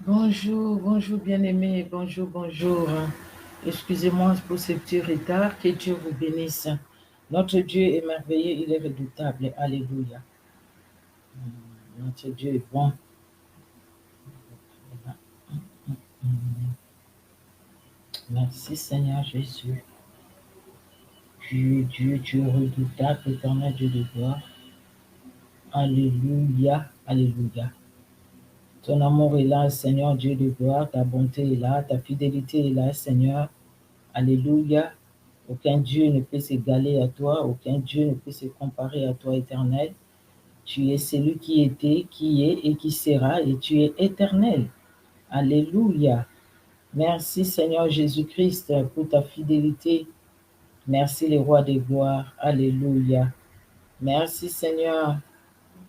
Bonjour, bonjour bien-aimés, bonjour, bonjour. Excusez-moi pour ce petit retard, que Dieu vous bénisse. Notre Dieu est merveilleux, il est redoutable. Alléluia. Notre Dieu est bon. Merci Seigneur Jésus. Dieu est redoutable, éternel Dieu de gloire. Alléluia, alléluia. Ton amour est là, Seigneur Dieu de gloire, ta bonté est là, ta fidélité est là, Seigneur. Alléluia. Aucun Dieu ne peut s'égaler à toi, aucun Dieu ne peut se comparer à toi, éternel. Tu es celui qui était, qui est et qui sera, et tu es éternel. Alléluia. Merci Seigneur Jésus-Christ pour ta fidélité. Merci les rois des gloires. Alléluia. Merci Seigneur.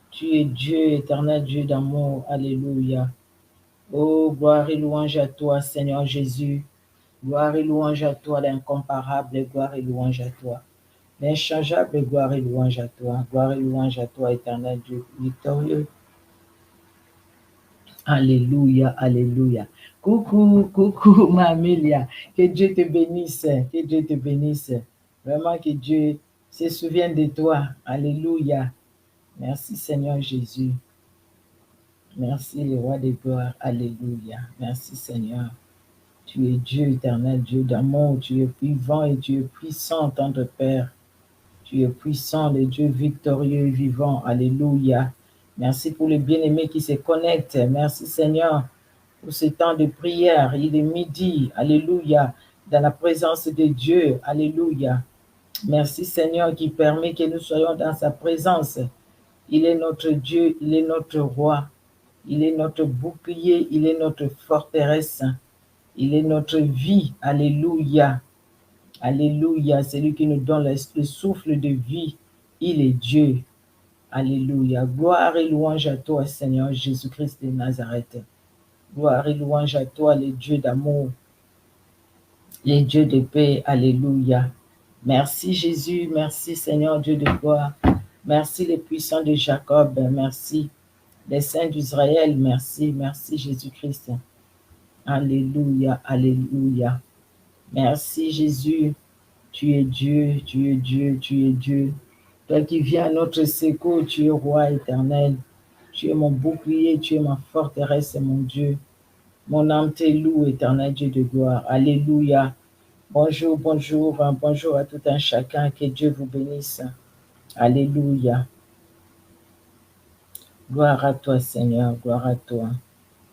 Tu es Dieu, éternel Dieu d'amour. Alléluia. Oh, gloire et louange à toi, Seigneur Jésus. Gloire et louange à toi, l'incomparable. Gloire et louange à toi. L'inchangeable, gloire et louange à toi. Gloire et louange à toi, éternel Dieu victorieux. Alléluia, alléluia. Coucou, coucou, ma Amélia. Que Dieu te bénisse, que Dieu te bénisse. Vraiment que Dieu se souvienne de toi. Alléluia. Merci Seigneur Jésus. Merci le roi des gloires. Alléluia. Merci Seigneur. Tu es Dieu éternel, Dieu d'amour. Tu es vivant et tu es puissant, tendre Père. Tu es puissant, le Dieu victorieux et vivant. Alléluia. Merci pour les bien-aimés qui se connectent. Merci Seigneur pour ce temps de prière. Il est midi. Alléluia. Dans la présence de Dieu. Alléluia. Merci Seigneur qui permet que nous soyons dans sa présence. Il est notre Dieu, il est notre roi. Il est notre bouclier, il est notre forteresse. Il est notre vie. Alléluia. Alléluia, c'est lui qui nous donne le souffle de vie. Il est Dieu. Alléluia. Gloire et louange à toi, Seigneur Jésus-Christ de Nazareth. Gloire et louange à toi, les dieux d'amour, les dieux de paix. Alléluia. Merci Jésus, merci Seigneur Dieu de gloire. Merci les puissants de Jacob, merci les saints d'Israël, merci, merci Jésus-Christ. Alléluia, alléluia. Merci Jésus. Tu es Dieu, tu es Dieu, tu es Dieu. Toi qui viens à notre secours, tu es roi éternel. Tu es mon bouclier, tu es ma forteresse, mon Dieu. Mon âme te loue, éternel Dieu de gloire. Alléluia. Bonjour, bonjour, bonjour à tout un chacun. Que Dieu vous bénisse. Alléluia. Gloire à toi, Seigneur, gloire à toi.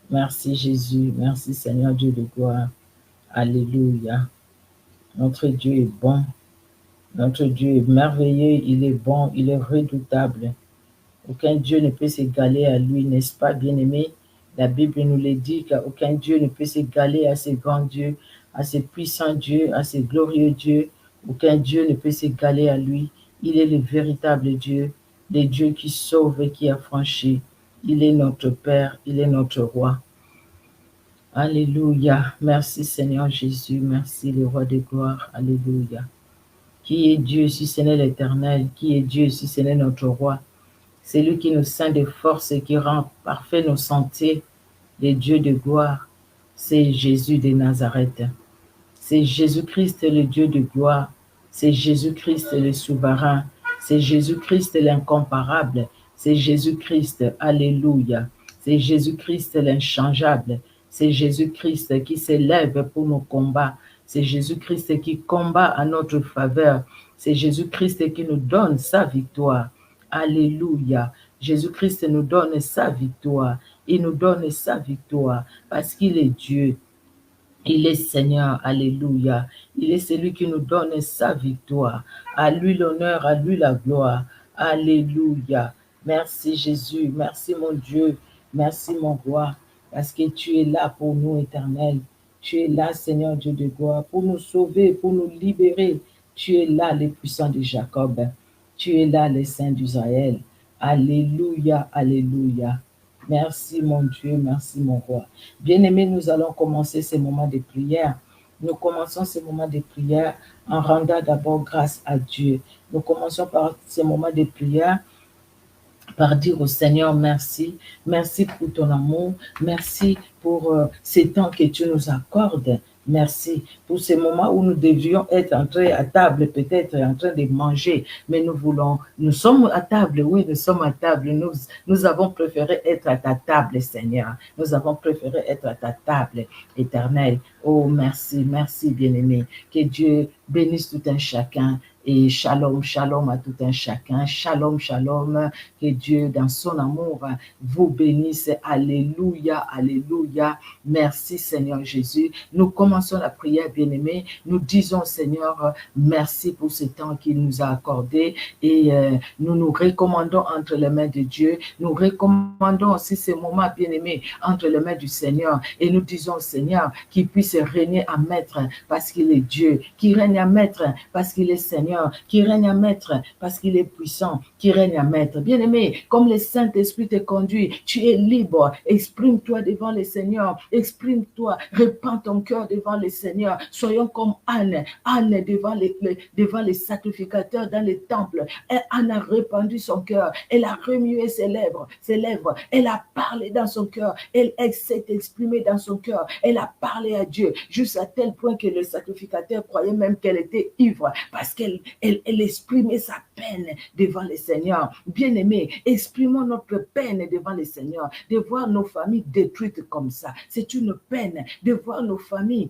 Merci Jésus, merci Seigneur Dieu de gloire. Alléluia. Notre Dieu est bon. Notre Dieu est merveilleux, il est bon, il est redoutable. Aucun Dieu ne peut s'égaler à lui, n'est-ce pas, bien-aimé? La Bible nous le dit qu'aucun Dieu ne peut s'égaler à ce grand Dieu, à ce puissant Dieu, à ce glorieux Dieu. Aucun Dieu ne peut s'égaler à lui. Il est le véritable Dieu, le Dieu qui sauve et qui affranchit. Il est notre Père, il est notre Roi. Alléluia. Merci Seigneur Jésus, merci le Roi de gloire. Alléluia. Qui est Dieu si ce n'est l'Éternel? Qui est Dieu si ce n'est notre Roi? C'est lui qui nous ceint de force et qui rend parfait nos sentiers. Le Dieu de gloire, c'est Jésus de Nazareth. C'est Jésus-Christ le Dieu de gloire. C'est Jésus-Christ le souverain. C'est Jésus-Christ l'incomparable. C'est Jésus-Christ, alléluia. C'est Jésus-Christ l'inchangeable. C'est Jésus-Christ qui s'élève pour nos combats. C'est Jésus-Christ qui combat à notre faveur. C'est Jésus-Christ qui nous donne sa victoire. Alléluia. Jésus-Christ nous donne sa victoire. Il nous donne sa victoire parce qu'il est Dieu. Il est Seigneur, alléluia. Il est celui qui nous donne sa victoire. À lui l'honneur, à lui la gloire. Alléluia. Merci Jésus, merci mon Dieu, merci mon roi, parce que tu es là pour nous, éternel. Tu es là, Seigneur Dieu de gloire, pour nous sauver, pour nous libérer. Tu es là, le puissant de Jacob. Tu es là, les saints d'Israël. Alléluia, alléluia. Merci mon Dieu, merci mon roi. Bien-aimés, nous allons commencer ces moments de prière. Nous commençons ces moments de prière en rendant d'abord grâce à Dieu. Nous commençons par ces moments de prière par dire au Seigneur merci, merci pour ton amour, merci pour ces temps que tu nous accordes. Merci pour ces moments où nous devions être entrés à table, peut-être en train de manger, mais nous sommes à table, oui, nous sommes à table. Nous avons préféré être à ta table, Seigneur. Nous avons préféré être à ta table éternelle. Oh, merci, merci, bien-aimé. Que Dieu bénisse tout un chacun. Et shalom, shalom à tout un chacun. Shalom, shalom. Que Dieu, dans son amour, vous bénisse. Alléluia, alléluia. Merci, Seigneur Jésus. Nous commençons la prière, bien-aimés. Nous disons, Seigneur, merci pour ce temps qu'il nous a accordé et nous nous recommandons entre les mains de Dieu. Nous recommandons aussi ces moments, bien-aimés, entre les mains du Seigneur et nous disons, Seigneur, qu'il puisse régner à maître parce qu'il est Dieu, qu'il règne à maître parce qu'il est Seigneur, qu'il règne à maître parce qu'il est puissant, qu'il règne à maître. Bien-aimé, comme le Saint-Esprit te conduit, tu es libre. Exprime-toi devant le Seigneur. Exprime-toi. Répands ton cœur devant le Seigneur. Soyons comme Anne. Anne devant les sacrificateurs dans les temples. Et Anne a répandu son cœur. Elle a remué ses lèvres. Elle a parlé dans son cœur. Elle s'est exprimée dans son cœur. Elle a parlé à Dieu jusqu'à tel point que le sacrificateur croyait même qu'elle était ivre parce qu'elle exprimait sa peine devant le Seigneur. Bien-aimés, exprimons notre peine devant le Seigneur. De voir nos familles détruites comme ça, c'est une peine. De voir nos familles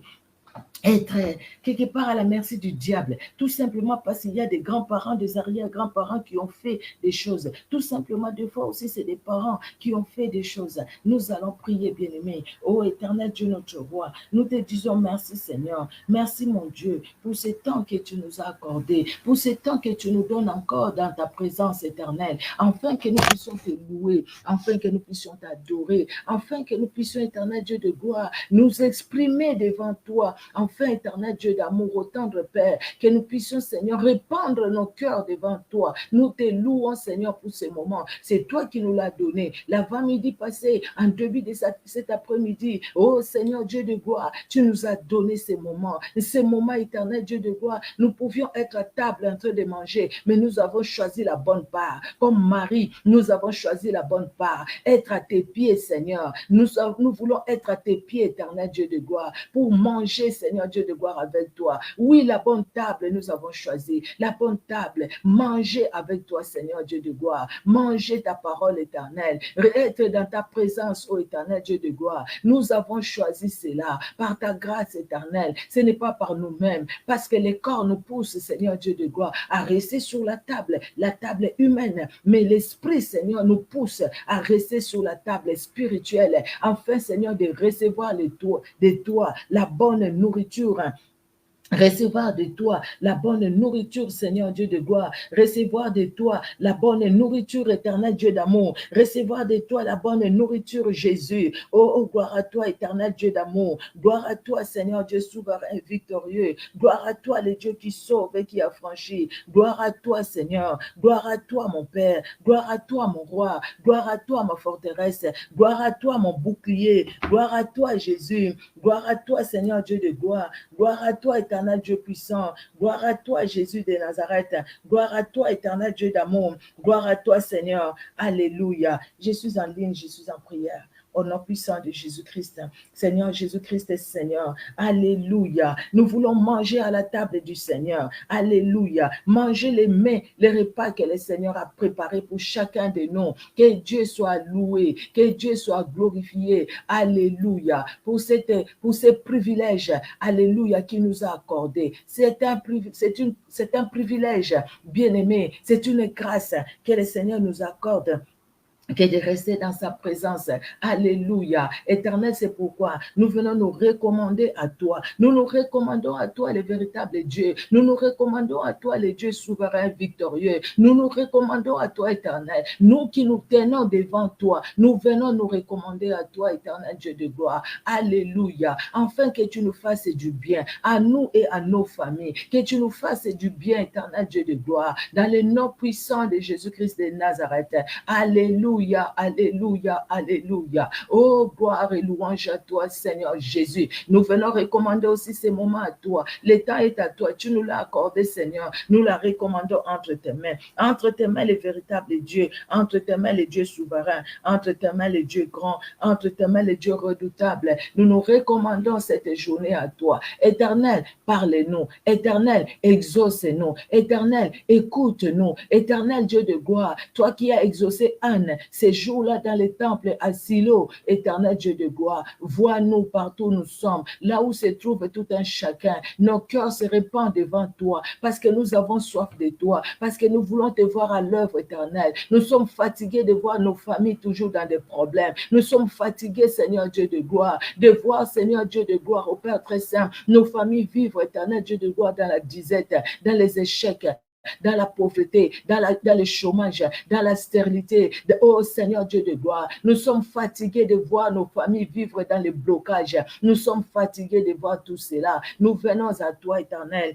être quelque part à la merci du diable, tout simplement parce qu'il y a des grands-parents, des arrière-grands-parents qui ont fait des choses. Tout simplement, des fois aussi, c'est des parents qui ont fait des choses. Nous allons prier, bien-aimés. Ô éternel Dieu, notre roi, nous te disons merci, Seigneur. Merci, mon Dieu, pour ce temps que tu nous as accordé, pour ce temps que tu nous donnes encore dans ta présence éternelle, afin que nous puissions te louer, afin que nous puissions t'adorer, afin que nous puissions, éternel Dieu de gloire, nous exprimer devant toi, enfin, éternel Dieu d'amour, au tendre Père, que nous puissions, Seigneur, répandre nos cœurs devant toi. Nous te louons, Seigneur, pour ces moments. C'est toi qui nous l'as donné. L'avant-midi passé, en début de cet après-midi, oh Seigneur Dieu de gloire, tu nous as donné ces moments, éternel Dieu de gloire. Nous pouvions être à table en train de manger, mais nous avons choisi la bonne part. Comme Marie, nous avons choisi la bonne part. Être à tes pieds, Seigneur. Nous voulons être à tes pieds, éternel Dieu de gloire, pour manger, Seigneur Dieu de gloire, avec toi. Oui, la bonne table, nous avons choisi. La bonne table, manger avec toi, Seigneur Dieu de gloire. Manger ta parole éternelle. Être dans ta présence, ô éternel Dieu de gloire. Nous avons choisi cela par ta grâce éternelle. Ce n'est pas par nous-mêmes, parce que les corps nous poussent, Seigneur Dieu de gloire, à rester sur la table humaine. Mais l'Esprit, Seigneur, nous pousse à rester sur la table spirituelle, afin, Seigneur, de recevoir de toi la bonne nourriture. Recevoir de toi la bonne nourriture, Seigneur Dieu de gloire. Recevoir de toi la bonne nourriture, éternel Dieu d'amour. Recevoir de toi la bonne nourriture, Jésus. Oh, gloire à toi, éternel Dieu d'amour. Gloire à toi, Seigneur Dieu souverain et victorieux. Gloire à toi, le Dieu qui sauve et qui affranchit. Gloire à toi, Seigneur. Gloire à toi, mon Père. Gloire à toi, mon roi. Gloire à toi, ma forteresse. Gloire à toi, mon bouclier. Gloire à toi, Jésus. Gloire à toi, Seigneur Dieu de gloire. Gloire à toi, éternel Dieu puissant. Gloire à toi, Jésus de Nazareth. Gloire à toi, éternel Dieu d'amour. Gloire à toi, Seigneur. Alléluia. Je suis en ligne, je suis en prière. Au nom puissant de Jésus-Christ. Seigneur Jésus-Christ est Seigneur. Alléluia. Nous voulons manger à la table du Seigneur. Alléluia. Manger les repas que le Seigneur a préparés pour chacun de nous. Que Dieu soit loué. Que Dieu soit glorifié. Alléluia. Pour ces privilèges. Alléluia. Qu'il nous a accordé. C'est un privilège, bien-aimé. C'est une grâce que le Seigneur nous accorde, que de rester dans sa présence. Alléluia. Éternel, c'est pourquoi nous venons nous recommander à toi. Nous nous recommandons à toi, le véritable Dieu. Nous nous recommandons à toi, le Dieu souverain, victorieux. Nous nous recommandons à toi, éternel. Nous qui nous tenons devant toi, nous venons nous recommander à toi, éternel Dieu de gloire. Alléluia. Afin que tu nous fasses du bien à nous et à nos familles. Que tu nous fasses du bien, éternel Dieu de gloire. Dans le nom puissant de Jésus-Christ de Nazareth. Alléluia. Alléluia, alléluia, alléluia. Oh, gloire et louange à toi, Seigneur Jésus. Nous venons recommander aussi ces moments à toi. Le temps est à toi. Tu nous l'as accordé, Seigneur. Nous la recommandons entre tes mains. Entre tes mains, le véritable Dieu. Entre tes mains, le Dieu souverain. Entre tes mains, le Dieu grand. Entre tes mains, le Dieu redoutable. Nous nous recommandons cette journée à toi. Éternel, parle-nous. Éternel, exauce-nous. Éternel, écoute-nous. Éternel Dieu de gloire, toi qui as exaucé Anne ces jours-là dans les temples à Silo, éternel Dieu de gloire, vois-nous partout où nous sommes, là où se trouve tout un chacun. Nos cœurs se répandent devant toi parce que nous avons soif de toi, parce que nous voulons te voir à l'œuvre éternelle. Nous sommes fatigués de voir nos familles toujours dans des problèmes. Nous sommes fatigués, Seigneur Dieu de gloire, de voir, Seigneur Dieu de gloire, au Père très saint, nos familles vivre, éternel Dieu de gloire, dans la disette, dans les échecs, dans la pauvreté, dans le chômage, dans la stérilité. Oh Seigneur Dieu de gloire, nous sommes fatigués de voir nos familles vivre dans le blocage. Nous sommes fatigués de voir tout cela. Nous venons à toi, éternel,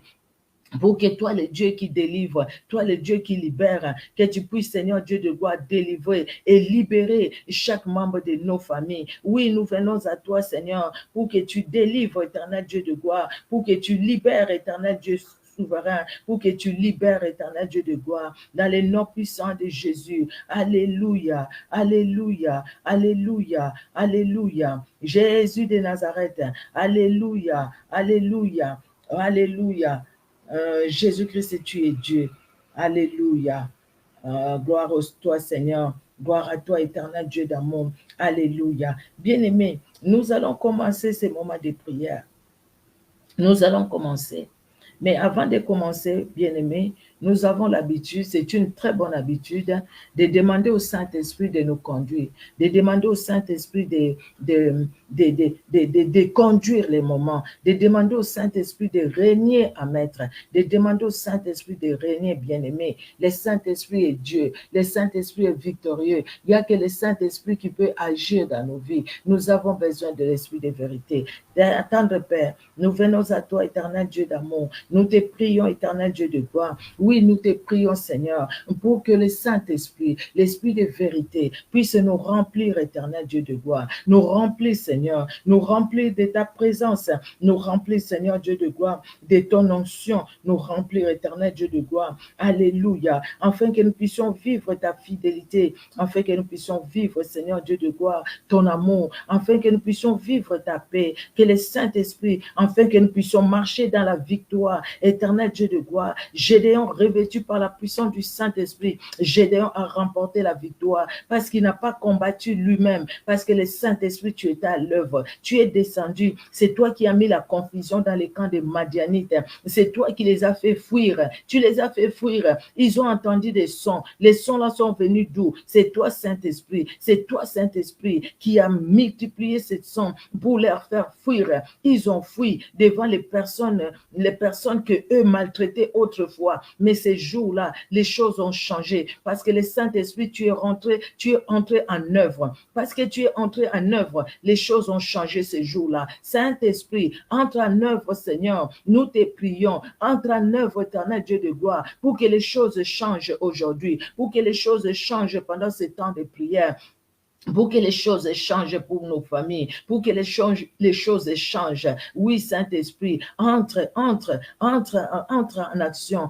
pour que toi, le Dieu qui délivre, toi, le Dieu qui libère, que tu puisses, Seigneur Dieu de gloire, délivrer et libérer chaque membre de nos familles. Oui, nous venons à toi, Seigneur, pour que tu délivres, éternel Dieu de gloire, pour que tu libères, éternel Dieu souverain, pour que tu libères, éternel Dieu de gloire, dans les noms puissants de Jésus. Alléluia, alléluia, alléluia, alléluia. Jésus de Nazareth, alléluia, alléluia, alléluia. Jésus-Christ, tu es Dieu. Alléluia. Gloire à toi, Seigneur. Gloire à toi, éternel Dieu d'amour. Alléluia. Bien-aimés, nous allons commencer ces moments de prière. Nous allons commencer. Mais avant de commencer, bien-aimés, nous avons l'habitude, c'est une très bonne habitude, de demander au Saint-Esprit de nous conduire, de demander au Saint-Esprit de conduire les moments, de demander au Saint-Esprit de régner à maître, de demander au Saint-Esprit de régner, bien-aimé. Le Saint-Esprit est Dieu, le Saint-Esprit est victorieux. Il n'y a que le Saint-Esprit qui peut agir dans nos vies. Nous avons besoin de l'Esprit de vérité. Attendre, Père, nous venons à toi, éternel Dieu d'amour. Nous te prions, éternel Dieu de gloire. Oui, nous te prions, Seigneur, pour que le Saint-Esprit, l'Esprit de vérité, puisse nous remplir, éternel Dieu de gloire. Nous remplir, Seigneur, nous remplir de ta présence. Nous remplir, Seigneur Dieu de gloire, de ton onction. Nous remplir, éternel Dieu de gloire. Alléluia. Afin que nous puissions vivre ta fidélité. Afin que nous puissions vivre, Seigneur Dieu de gloire, ton amour. Afin que nous puissions vivre ta paix. Que le Saint-Esprit, afin que nous puissions marcher dans la victoire. Éternel Dieu de gloire, Gédéon revêtu par la puissance du Saint-Esprit, Gédéon a remporté la victoire parce qu'il n'a pas combattu lui-même, parce que le Saint-Esprit, tu étais à l'œuvre, tu es descendu, c'est toi qui as mis la confusion dans les camps des Madianites, c'est toi qui les as fait fuir, tu les as fait fuir, ils ont entendu des sons, les sons là sont venus d'où? C'est toi Saint-Esprit, c'est toi Saint-Esprit qui a multiplié ces sons pour leur faire fuir, ils ont fui devant les personnes que eux maltraitaient autrefois. Mais ces jours-là, les choses ont changé parce que le Saint-Esprit, tu es entré en œuvre. Parce que tu es entré en œuvre, les choses ont changé ces jours-là. Saint-Esprit, entre en œuvre, Seigneur. Nous te prions. Entre en œuvre, éternel Dieu de gloire, pour que les choses changent aujourd'hui, pour que les choses changent pendant ce temps de prière. Pour que les choses changent pour nos familles, pour que les choses changent. Oui, Saint-Esprit, entre en action.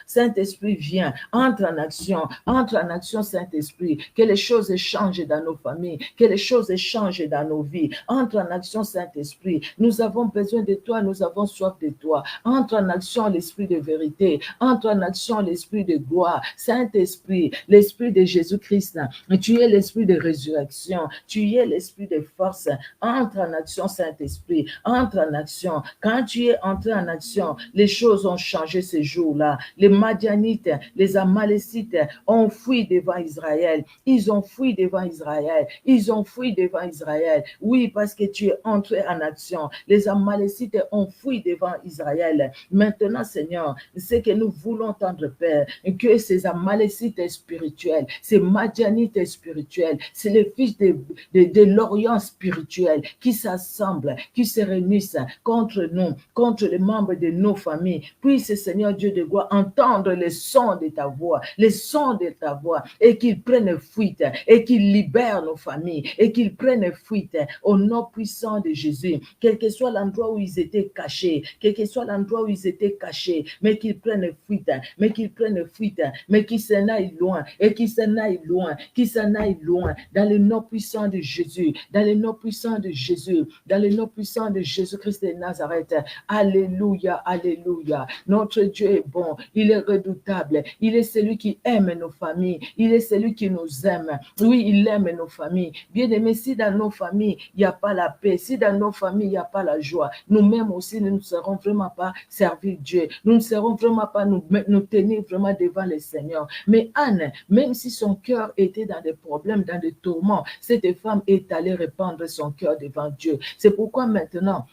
Saint-Esprit, viens, entre en action, Saint-Esprit. Que les choses changent dans nos familles, que les choses changent dans nos vies. Entre en action, Saint-Esprit. Nous avons besoin de toi, nous avons soif de toi. Entre en action, l'Esprit de vérité. Entre en action, l'Esprit de gloire. Saint-Esprit, l'Esprit de Jésus-Christ, tu es l'Esprit de résurrection, tu es l'Esprit de force. Entre en action, Saint-Esprit, entre en action. Quand tu es entré en action, les choses ont changé ces jours-là. Les Madianites, les Amalécites ont fui devant Israël. Ils ont fui devant Israël. Ils ont fui devant Israël. Oui, parce que tu es entré en action. Les Amalécites ont fui devant Israël. Maintenant, Seigneur, c'est que nous voulons tendre, Père, que ces Amalécites spirituels, ces Madianites spirituels, spirituels. C'est les fils de l'Orient spirituel qui s'assemblent, qui se réunissent contre nous, contre les membres de nos familles. Puisse, Seigneur Dieu de gloire, entendre les sons de ta voix, les sons de ta voix, et qu'ils prennent fuite, et qu'ils libèrent nos familles, et qu'ils prennent fuite au nom puissant de Jésus, quel que soit l'endroit où ils étaient cachés, quel que soit l'endroit où ils étaient cachés, mais qu'ils prennent fuite, mais qu'ils prennent fuite, mais qu'ils s'en aillent loin, et qu'ils s'en aillent loin, qu'ils s'en aillent loin, dans le nom puissant de Jésus, dans le nom puissant de Jésus, dans le nom puissant de Jésus-Christ de Nazareth. Alléluia, alléluia. Notre Dieu est bon, il est redoutable, il est celui qui aime nos familles, il est celui qui nous aime. Oui, il aime nos familles. Bien-aimés, si dans nos familles, il n'y a pas la paix, si dans nos familles, il n'y a pas la joie, nous-mêmes aussi, nous ne serons vraiment pas servir Dieu. Nous ne serons vraiment pas nous tenir vraiment devant le Seigneur. Mais Anne, même si son cœur était dans des problèmes, dans des tourments, cette femme est allée répandre son cœur devant Dieu. C'est pourquoi maintenant,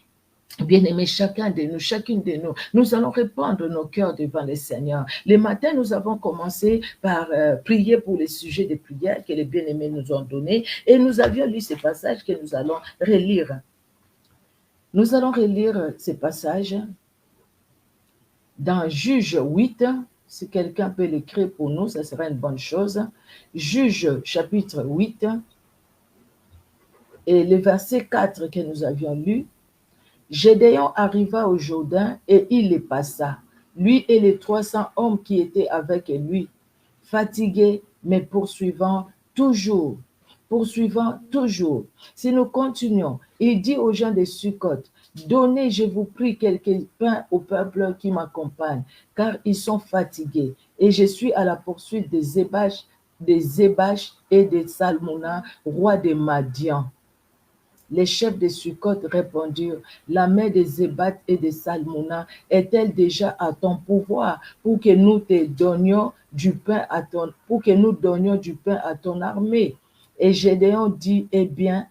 bien-aimés, chacun de nous, chacune de nous, nous allons répandre nos cœurs devant le Seigneur. Les matins, nous avons commencé par prier pour les sujets de prière que les bien-aimés nous ont donnés et nous avions lu ces passages que nous allons relire. Nous allons relire ces passages dans Juge 8. Si quelqu'un peut l'écrire pour nous, ça serait une bonne chose. Juge chapitre 8 et le verset 4 que nous avions lu. Gédéon arriva au Jourdain et il les passa, lui et les 300 hommes qui étaient avec lui, fatigués mais poursuivant toujours. Si nous continuons, il dit aux gens de Sukkot, donnez, je vous prie, quelques pains au peuple qui m'accompagne, car ils sont fatigués, et je suis à la poursuite des Zébash et des Salmona, rois des Madian. Les chefs de Sukkot répondirent, la main des Zébat et des Salmona est-elle déjà à ton pouvoir pour que nous te donnions du pain à ton armée? Et Gédéon dit, eh bien,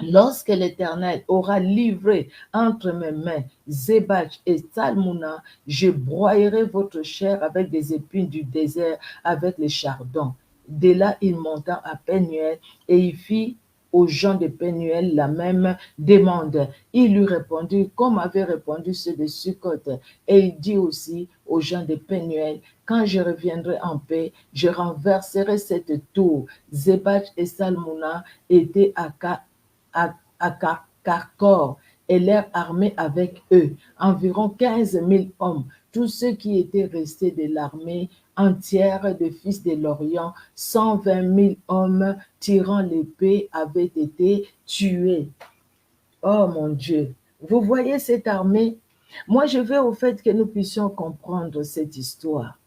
lorsque l'Éternel aura livré entre mes mains Zébach et Salmona, je broyerai votre chair avec des épines du désert, avec les chardons. De là, il monta à Pénuel et il fit aux gens de Pénuel la même demande. Il lui répondit comme avait répondu ceux de Sukkot. Et il dit aussi aux gens de Pénuel, quand je reviendrai en paix, je renverserai cette tour. Zébach et Salmona étaient à Carcor et leur armée avec eux, environ 15 000 hommes. Tous ceux qui étaient restés de l'armée entière des fils de l'Orient, 120 000 hommes tirant l'épée avaient été tués. Oh mon Dieu, vous voyez cette armée? Moi, je veux au fait que nous puissions comprendre cette histoire.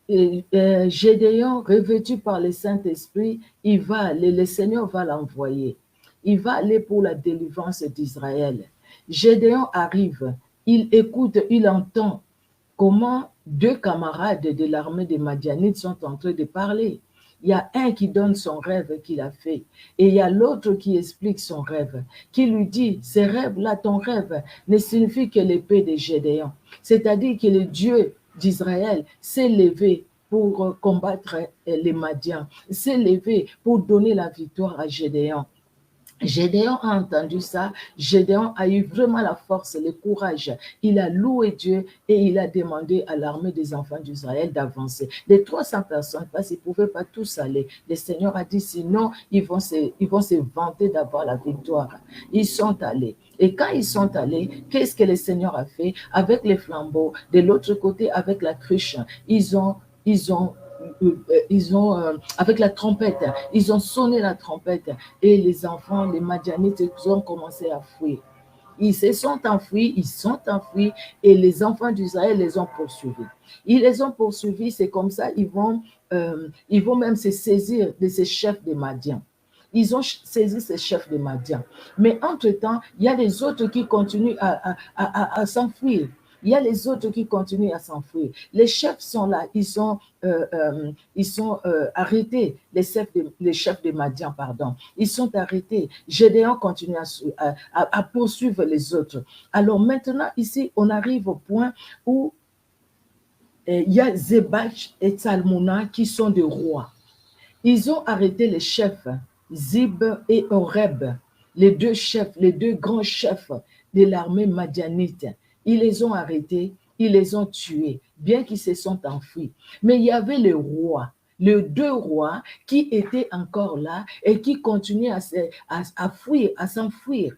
Gédéon, revêtu par le Saint-Esprit, il va aller, le Seigneur va l'envoyer. Il va aller pour la délivrance d'Israël. Gédéon arrive, il écoute, il entend comment deux camarades de l'armée des Madianites sont en train de parler. Il y a un qui donne son rêve qu'il a fait et il y a l'autre qui explique son rêve, qui lui dit, ce rêve-là, ton rêve ne signifie que l'épée de Gédéon. C'est-à-dire que le Dieu d'Israël s'est levé pour combattre les Madians, s'est levé pour donner la victoire à Gédéon. Gédéon a entendu ça, Gédéon a eu vraiment la force, le courage. Il a loué Dieu et il a demandé à l'armée des enfants d'Israël d'avancer. Les 300 personnes, parce qu'ils ne pouvaient pas tous aller. Le Seigneur a dit, sinon, ils vont se vanter d'avoir la victoire. Ils sont allés. Et quand ils sont allés, qu'est-ce que le Seigneur a fait? Avec les flambeaux, de l'autre côté, avec la cruche, ils ont avec la trompette, ils ont sonné la trompette et les enfants, les Madianites, ils ont commencé à fuir. Ils se sont enfuis et les enfants d'Israël les ont poursuivis. Ils les ont poursuivis, c'est comme ça, ils vont même se saisir de ces chefs de Madian. Ils ont saisi ces chefs de Madian. Mais entre-temps, il y a les autres qui continuent à s'enfuir. Il y a les autres qui continuent à s'enfuir. Les chefs sont là, ils sont arrêtés, les chefs de Madian, pardon. Ils sont arrêtés. Gédéon continue à poursuivre les autres. Alors maintenant, ici, on arrive au point où il y a Zébach et Salmona qui sont des rois. Ils ont arrêté les chefs, Zib et Oreb, les deux chefs, les deux grands chefs de l'armée madianite. Ils les ont arrêtés, ils les ont tués, bien qu'ils se sont enfuis. Mais il y avait les rois, les deux rois qui étaient encore là et qui continuaient à fuir, à s'enfuir.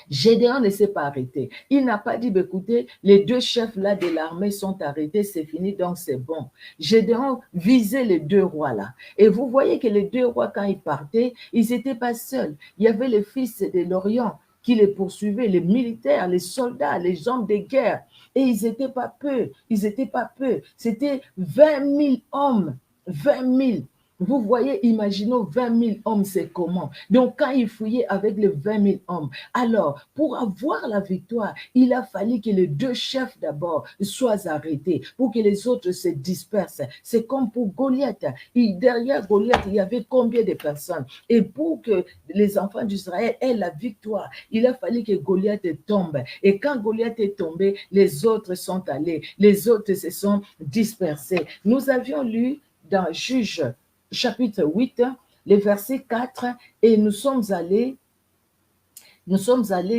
Gédéon ne s'est pas arrêté. Il n'a pas dit, écoutez, les deux chefs là de l'armée sont arrêtés, c'est fini, donc c'est bon. Gédéon visait les deux rois là. Et vous voyez que les deux rois, quand ils partaient, ils n'étaient pas seuls. Il y avait les fils de l'Orient qui les poursuivaient, les militaires, les soldats, les hommes de guerre. Et ils n'étaient pas peu, ils n'étaient pas peu. C'était 20 000 hommes, 20 000. Vous voyez, imaginons 20 000 hommes, c'est comment? Donc, quand il fouillait avec les 20 000 hommes, alors, pour avoir la victoire, il a fallu que les deux chefs d'abord soient arrêtés pour que les autres se dispersent. C'est comme pour Goliath. Derrière Goliath, il y avait combien de personnes? Et pour que les enfants d'Israël aient la victoire, il a fallu que Goliath tombe. Et quand Goliath est tombé, les autres sont allés. Les autres se sont dispersés. Nous avions lu dans Juge chapitre 8, les versets 4, et nous sommes allés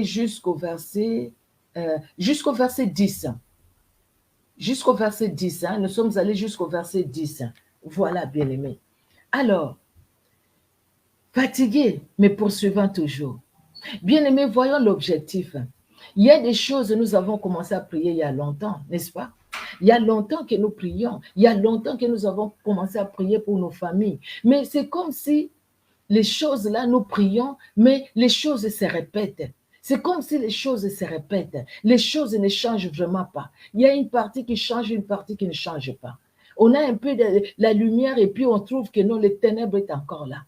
jusqu'au verset 10. Jusqu'au verset 10, nous sommes allés jusqu'au verset 10. Voilà, bien-aimés. Alors, fatigués, mais poursuivant toujours. Bien-aimés, voyons l'objectif. Il y a des choses, nous avons commencé à prier il y a longtemps, n'est-ce pas? Il y a longtemps que nous prions. Il y a longtemps que nous avons commencé à prier pour nos familles. Mais c'est comme si les choses là, nous prions, mais les choses se répètent. C'est comme si les choses se répètent. Les choses ne changent vraiment pas. Il y a une partie qui change, une partie qui ne change pas. On a un peu de la lumière et puis on trouve que non, les ténèbres est encore là.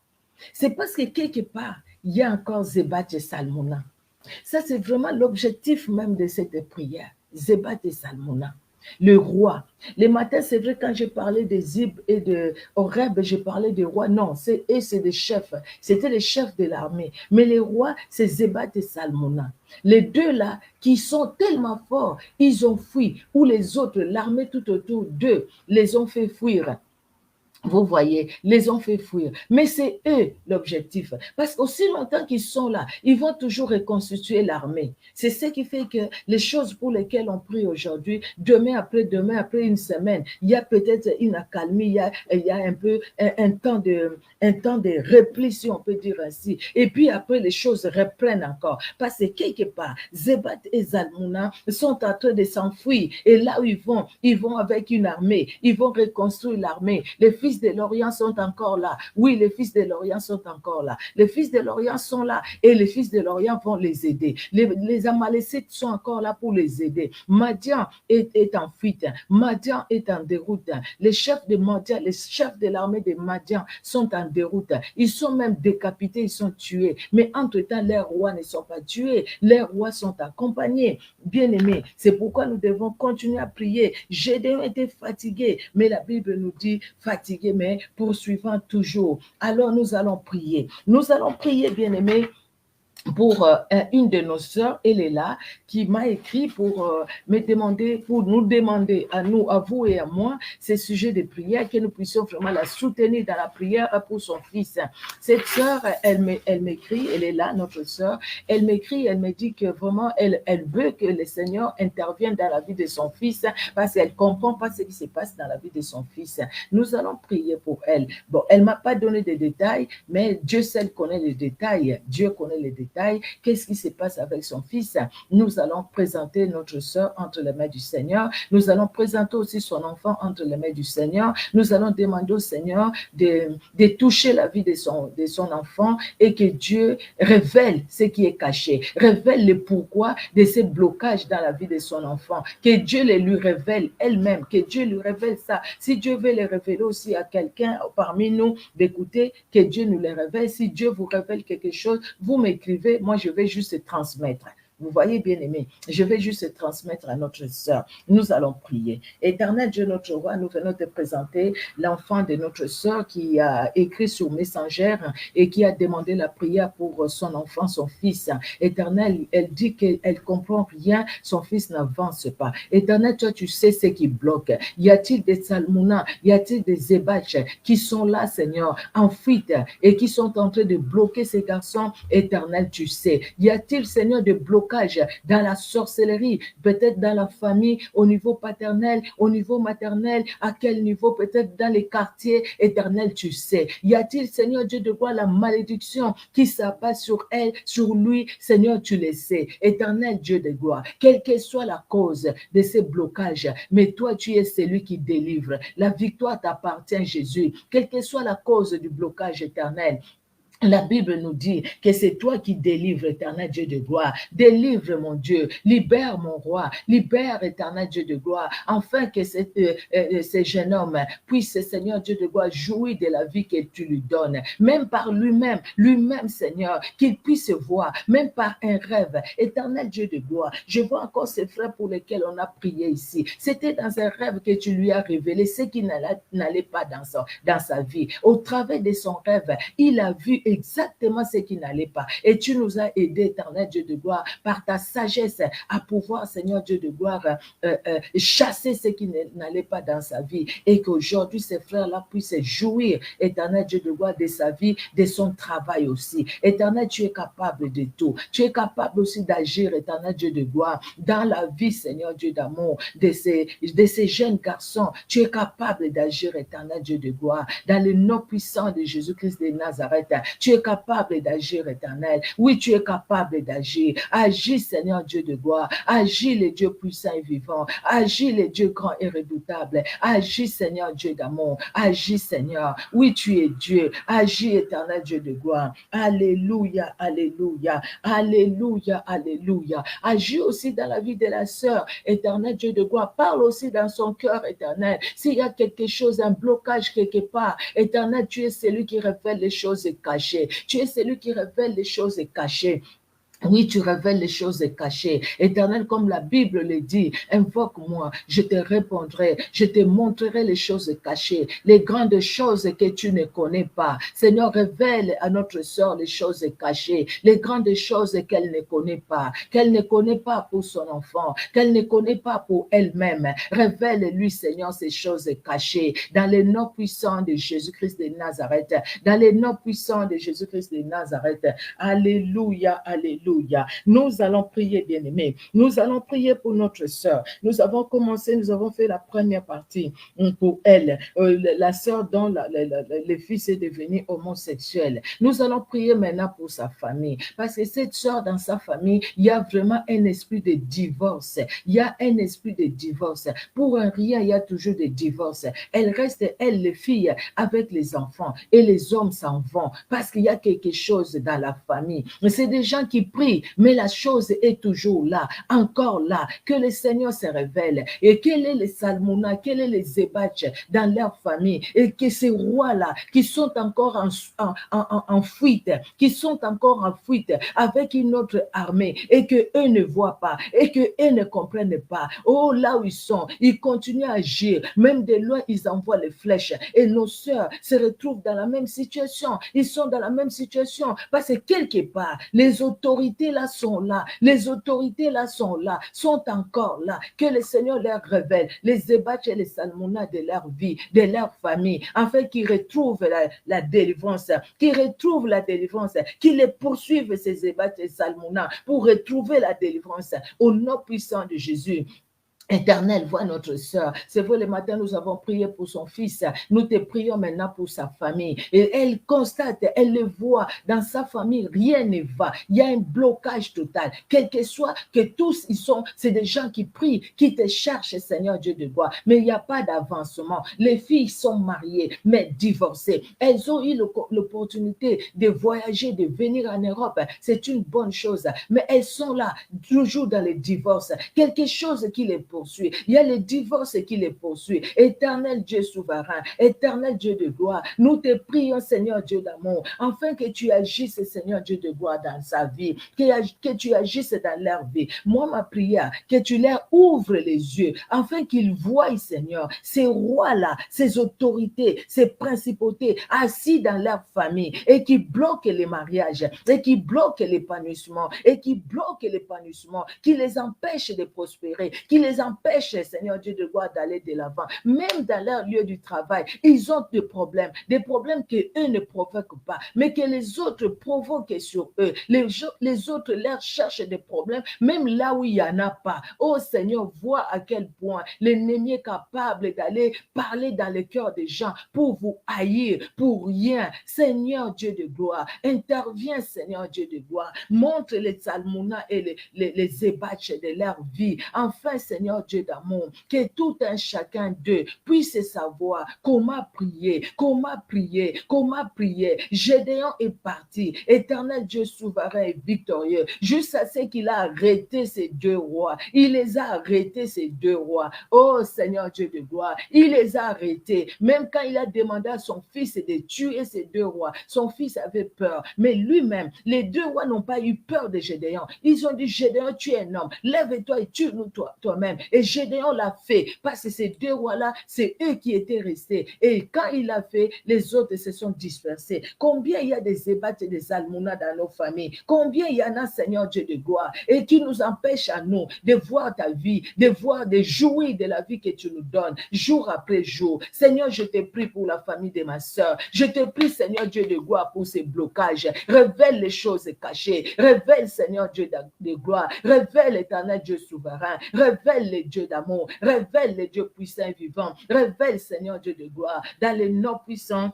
C'est parce que quelque part, il y a encore Zébat et Salmona. Ça, c'est vraiment l'objectif même de cette prière. Zébat et Salmona. Le roi. Les matins, c'est vrai, quand j'ai parlé de Zib et de Horeb, j'ai parlé des rois. Non, c'est des chefs. C'était les chefs de l'armée. Mais les rois, c'est Zébat et Salmona. Les deux là, qui sont tellement forts, ils ont fui. Ou les autres, l'armée tout autour d'eux, les ont fait fuir. Vous voyez, les ont fait fuir. Mais c'est eux l'objectif. Parce qu'aussi longtemps qu'ils sont là, ils vont toujours reconstituer l'armée. C'est ce qui fait que les choses pour lesquelles on prie aujourd'hui, demain, après une semaine, il y a peut-être une accalmie, il y a un peu un temps de repli, si on peut dire ainsi. Et puis après, les choses reprennent encore. Parce que quelque part, Zébat et Zalmouna sont en train de s'enfuir. Et là où ils vont avec une armée. Ils vont reconstruire l'armée. Les fils de l'Orient sont encore là. Oui, les fils de l'Orient sont encore là. Les fils de l'Orient sont là et les fils de l'Orient vont les aider. Les Amalécites sont encore là pour les aider. Madian est en fuite. Madian est en déroute. Les chefs de Madian, les chefs de l'armée de Madian sont en déroute. Ils sont même décapités, ils sont tués. Mais entre-temps, leurs rois ne sont pas tués. Leurs rois sont accompagnés. Bien-aimés, c'est pourquoi nous devons continuer à prier. Gédéon était fatigué, mais la Bible nous dit fatigué, mais poursuivant toujours. Alors nous allons prier. Nous allons prier, bien-aimés, pour une de nos sœurs, elle est là, qui m'a écrit pour me demander, pour nous demander à nous, à vous et à moi, ces sujets de prière, que nous puissions vraiment la soutenir dans la prière pour son fils. Cette sœur, elle m'écrit, elle est là, notre sœur, elle m'écrit, elle me dit que vraiment, elle veut que le Seigneur intervienne dans la vie de son fils, parce qu'elle ne comprend pas ce qui se passe dans la vie de son fils. Nous allons prier pour elle. Bon, elle ne m'a pas donné de détails, mais Dieu seul connaît les détails. Dieu connaît les détails. Qu'est-ce qui se passe avec son fils? Nous allons présenter notre sœur entre les mains du Seigneur. Nous allons présenter aussi son enfant entre les mains du Seigneur. Nous allons demander au Seigneur de toucher la vie de son enfant et que Dieu révèle ce qui est caché, révèle le pourquoi de ces blocages dans la vie de son enfant, que Dieu les lui révèle elle-même, que Dieu lui révèle ça. Si Dieu veut les révéler aussi à quelqu'un parmi nous, d'écouter, que Dieu nous les révèle. Si Dieu vous révèle quelque chose, vous m'écrivez, moi je vais juste transmettre. Vous voyez, bien aimé, je vais juste transmettre à notre sœur. Nous allons prier. Éternel Dieu, notre roi, nous venons te présenter l'enfant de notre sœur qui a écrit sur Messenger et qui a demandé la prière pour son enfant, son fils. Éternel, elle dit qu'elle comprend rien, son fils n'avance pas. Éternel, toi, tu sais ce qui bloque. Y a-t-il des Salmona, y a-t-il des Zébach qui sont là, Seigneur, en fuite et qui sont en train de bloquer ces garçons? Éternel, tu sais. Y a-t-il, Seigneur, des blocages dans la sorcellerie, peut-être dans la famille, au niveau paternel, au niveau maternel, à quel niveau, peut-être dans les quartiers? Éternel, tu sais. Y a-t-il, Seigneur Dieu de gloire, la malédiction qui s'abat sur elle, sur lui? Seigneur, tu le sais. Éternel Dieu de gloire, quelle que soit la cause de ces blocages, mais toi, tu es celui qui délivre. La victoire t'appartient, Jésus. Quelle que soit la cause du blocage éternel, la Bible nous dit que c'est toi qui délivres, éternel Dieu de gloire. Délivre, mon Dieu. Libère, mon roi. Libère, éternel Dieu de gloire. Afin que ce jeune homme puisse, Seigneur Dieu de gloire, jouir de la vie que tu lui donnes. Même par lui-même, Seigneur, qu'il puisse voir, même par un rêve. Éternel Dieu de gloire, je vois encore ces frères pour lesquels on a prié ici. C'était dans un rêve que tu lui as révélé ce qui n'allait pas dans sa vie. Au travers de son rêve, il a vu exactement ce qui n'allait pas. Et tu nous as aidés, éternel Dieu de gloire, par ta sagesse à pouvoir, Seigneur Dieu de gloire, chasser ce qui n'allait pas dans sa vie. Et qu'aujourd'hui, ces frères-là puissent jouir, éternel Dieu de gloire, de sa vie, de son travail aussi. Éternel, tu es capable de tout. Tu es capable aussi d'agir, éternel Dieu de gloire, dans la vie, Seigneur Dieu d'amour, de ces jeunes garçons. Tu es capable d'agir, éternel Dieu de gloire, dans le nom puissant de Jésus-Christ de Nazareth. Tu es capable d'agir, éternel. Oui, tu es capable d'agir. Agis, Seigneur Dieu de gloire. Agis, le Dieu puissant et vivant. Agis, le Dieu grand et redoutable. Agis, Seigneur Dieu d'amour. Agis, Seigneur. Oui, tu es Dieu. Agis, éternel Dieu de gloire. Alléluia, alléluia, alléluia, alléluia. Agis aussi dans la vie de la sœur, éternel Dieu de gloire. Parle aussi dans son cœur, éternel. S'il y a quelque chose, un blocage quelque part, éternel, tu es celui qui révèle les choses cachées. Tu es celui qui révèle les choses cachées. Oui, tu révèles les choses cachées. Éternel, comme la Bible le dit, invoque-moi, je te répondrai, je te montrerai les choses cachées, les grandes choses que tu ne connais pas. Seigneur, révèle à notre sœur les choses cachées, les grandes choses qu'elle ne connaît pas pour son enfant, qu'elle ne connaît pas pour elle-même. Révèle-lui, Seigneur, ces choses cachées, dans le nom puissant de Jésus-Christ de Nazareth, dans le nom puissant de Jésus-Christ de Nazareth. Alléluia, alléluia. Nous allons prier, bien-aimés. Nous allons prier pour notre sœur. Nous avons commencé, nous avons fait la première partie pour elle, la sœur dont le fils est devenu homosexuel. Nous allons prier maintenant pour sa famille. Parce que cette sœur, dans sa famille, il y a vraiment un esprit de divorce. Il y a un esprit de divorce. Pour un rien, il y a toujours des divorces. Elle reste, elle, les filles, avec les enfants. Et les hommes s'en vont. Parce qu'il y a quelque chose dans la famille. C'est des gens qui prient, mais la chose est toujours là, encore là, que le Seigneur se révèle. Et quel est les Salmona, quel est les Zébach dans leur famille, et que ces rois-là qui sont encore en fuite, qui sont encore en fuite avec une autre armée, et que eux ne voient pas, et que eux ne comprennent pas. Oh, là où ils sont, ils continuent à agir, même de loin, ils envoient les flèches, et nos sœurs se retrouvent dans la même situation. Ils sont dans la même situation, parce que quelque part, les autorités là sont là, les autorités là sont là, sont encore là, que le Seigneur leur révèle les Zébach et les Salmona de leur vie, de leur famille, afin qu'ils retrouvent la délivrance, qu'ils retrouvent la délivrance, qu'ils les poursuivent ces Zébach et Salmona pour retrouver la délivrance au nom puissant de Jésus. Éternel, vois notre sœur. C'est vrai, le matin, nous avons prié pour son fils. Nous te prions maintenant pour sa famille. Et elle constate, elle le voit, dans sa famille, rien ne va. Il y a un blocage total. Quel que soit, que tous ils sont, c'est des gens qui prient, qui te cherchent, Seigneur Dieu de gloire. Mais il n'y a pas d'avancement. Les filles sont mariées, mais divorcées. Elles ont eu l'opportunité de voyager, de venir en Europe. C'est une bonne chose. Mais elles sont là, toujours dans le divorce. Quelque chose qui les poursuit. Il y a les divorces qui les poursuivent. Éternel Dieu souverain, éternel Dieu de gloire, nous te prions, Seigneur Dieu d'amour, afin que tu agisses, Seigneur Dieu de gloire, dans sa vie, que tu agisses dans leur vie. Moi, ma prière, que tu leur ouvres les yeux, afin qu'ils voient, Seigneur, ces rois-là, ces autorités, ces principautés assis dans leur famille et qui bloquent les mariages, et qui bloquent l'épanouissement, qui les empêchent de prospérer, qui les empêchent, Seigneur Dieu de gloire, d'aller de l'avant. Même dans leur lieu du travail, ils ont des problèmes que eux ne provoquent pas, mais que les autres provoquent sur eux. Les autres leur cherchent des problèmes, même là où il n'y en a pas. Oh Seigneur, vois à quel point l'ennemi est capable d'aller parler dans le cœur des gens pour vous haïr, pour rien. Seigneur Dieu de gloire, interviens, Seigneur Dieu de gloire. Montre les Salmona et les Zébach de leur vie. Enfin, Seigneur Dieu d'amour, que tout un chacun d'eux puisse savoir comment prier. Gédéon est parti, éternel Dieu souverain et victorieux, juste à ce qu'il a arrêté ces deux rois. Il les a arrêtés, ces deux rois. Oh Seigneur Dieu de gloire, il les a arrêtés. Même quand il a demandé à son fils de tuer ces deux rois, son fils avait peur. Mais lui-même, les deux rois n'ont pas eu peur de Gédéon. Ils ont dit, Gédéon, tu es un homme, lève-toi et tue-nous toi-même. Et Gédéon l'a fait, parce que ces deux rois-là, c'est eux qui étaient restés. Et quand il l'a fait, les autres se sont dispersés. Combien il y a des Zébats et des Salmona dans nos familles? Combien il y en a, Seigneur Dieu de gloire, et qui nous empêchent à nous de voir ta vie, de jouir de la vie que tu nous donnes, jour après jour. Seigneur, je te prie pour la famille de ma soeur. Je te prie, Seigneur Dieu de gloire, pour ces blocages. Révèle les choses cachées. Révèle, Seigneur Dieu de gloire. Révèle, éternel Dieu souverain. Révèle les dieux d'amour. Révèle les dieux puissants et vivants. Révèle, Seigneur Dieu de gloire, dans les noms puissants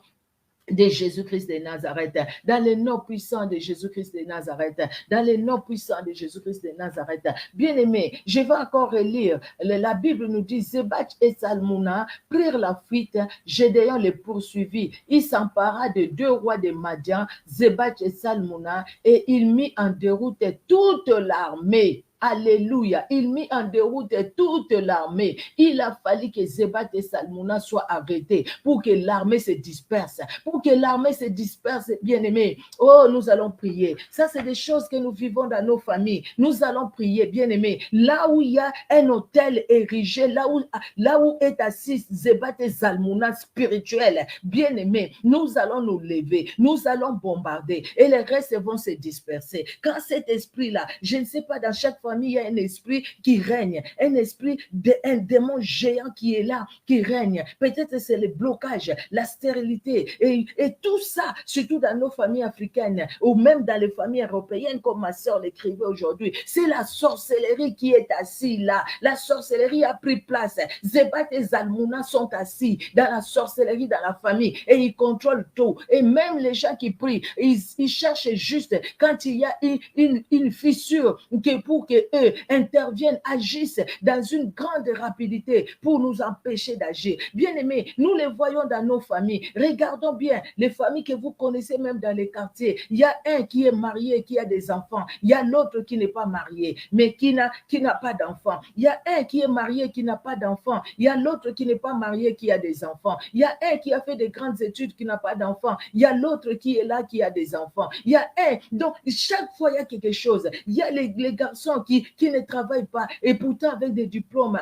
de Jésus-Christ de Nazareth, dans le nom puissant de Jésus-Christ de Nazareth, dans le nom puissant de Jésus-Christ de Nazareth. Bien-aimé, je vais encore relire. La Bible nous dit, Zébach et Salmona prirent la fuite, Gédéon les poursuivit. Il s'empara de deux rois de Madian, Zébach et Salmona, et il mit en déroute toute l'armée. Alléluia. Il mit en déroute toute l'armée. Il a fallu que Zébach et Salmona soient arrêtés pour que l'armée se disperse. Pour que l'armée se disperse, bien-aimés. Oh, nous allons prier. Ça, c'est des choses que nous vivons dans nos familles. Nous allons prier, bien-aimés. Là où il y a un hôtel érigé, là où est assis Zébach et Salmona spirituel, bien-aimés, nous allons nous lever. Nous allons bombarder et les restes vont se disperser. Quand cet esprit-là, je ne sais pas, dans chaque famille, il y a un esprit qui règne, un esprit un démon géant qui est là, qui règne. Peut-être c'est le blocage, la stérilité et tout ça, surtout dans nos familles africaines ou même dans les familles européennes, comme ma soeur l'écrivait aujourd'hui. C'est la sorcellerie qui est assise là. La sorcellerie a pris place. Zébach et Salmona sont assis dans la sorcellerie dans la famille et ils contrôlent tout. Et même les gens qui prient, ils cherchent juste quand il y a une fissure pour que eux interviennent, agissent dans une grande rapidité pour nous empêcher d'agir. Bien-aimés, nous les voyons dans nos familles. Regardons bien les familles que vous connaissez même dans les quartiers. Il y a un qui est marié, qui a des enfants. Il y a l'autre qui n'est pas marié, mais qui n'a pas d'enfants. Il y a un qui est marié, qui n'a pas d'enfants. Il y a l'autre qui n'est pas marié, qui a des enfants. Il y a un qui a fait des grandes études, qui n'a pas d'enfants. Il y a l'autre qui est là, qui a des enfants. Il y a un. Donc, chaque fois, il y a quelque chose. Il y a les garçons qui ne travaillent pas et pourtant avec des diplômes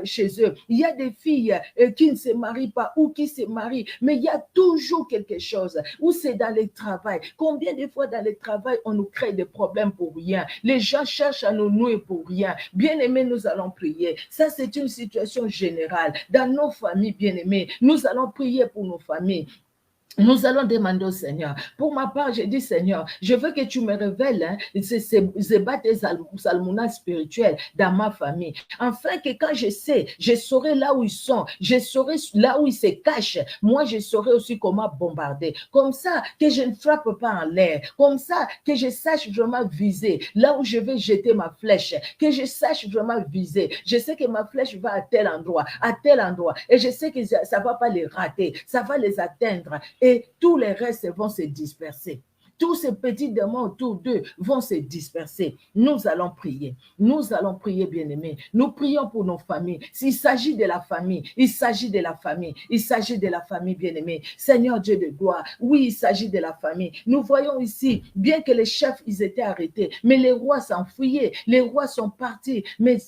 chez eux. Il y a des filles qui ne se marient pas ou qui se marient, mais il y a toujours quelque chose où c'est dans le travail. Combien de fois dans le travail on nous crée des problèmes pour rien? Les gens cherchent à nous nouer pour rien. Bien-aimés, nous allons prier. Ça, c'est une situation générale. Dans nos familles, bien-aimés, nous allons prier pour nos familles. Nous allons demander au Seigneur. Pour ma part, j'ai dit, Seigneur, je veux que tu me révèles ces Zébach et Salmona spirituels dans ma famille. Afin que quand je saurai là où ils sont, je saurai là où ils se cachent. Moi, je saurai aussi comment bombarder. Comme ça, que je ne frappe pas en l'air. Comme ça, que je sache vraiment viser là où je vais jeter ma flèche. Que je sache vraiment viser. Je sais que ma flèche va à tel endroit. Et je sais que ça ne va pas les rater. Ça va les atteindre. Et tous les restes vont se disperser. tous ces petits démons autour d'eux vont se disperser. Nous allons prier. Nous allons prier, bien-aimés. Nous prions pour nos familles. S'il s'agit de la famille, il s'agit de la famille. Il s'agit de la famille, bien-aimés. Seigneur Dieu de gloire, oui, il s'agit de la famille. Nous voyons ici, bien que les chefs, ils étaient arrêtés, mais les rois s'enfuyaient. Les rois sont partis, mais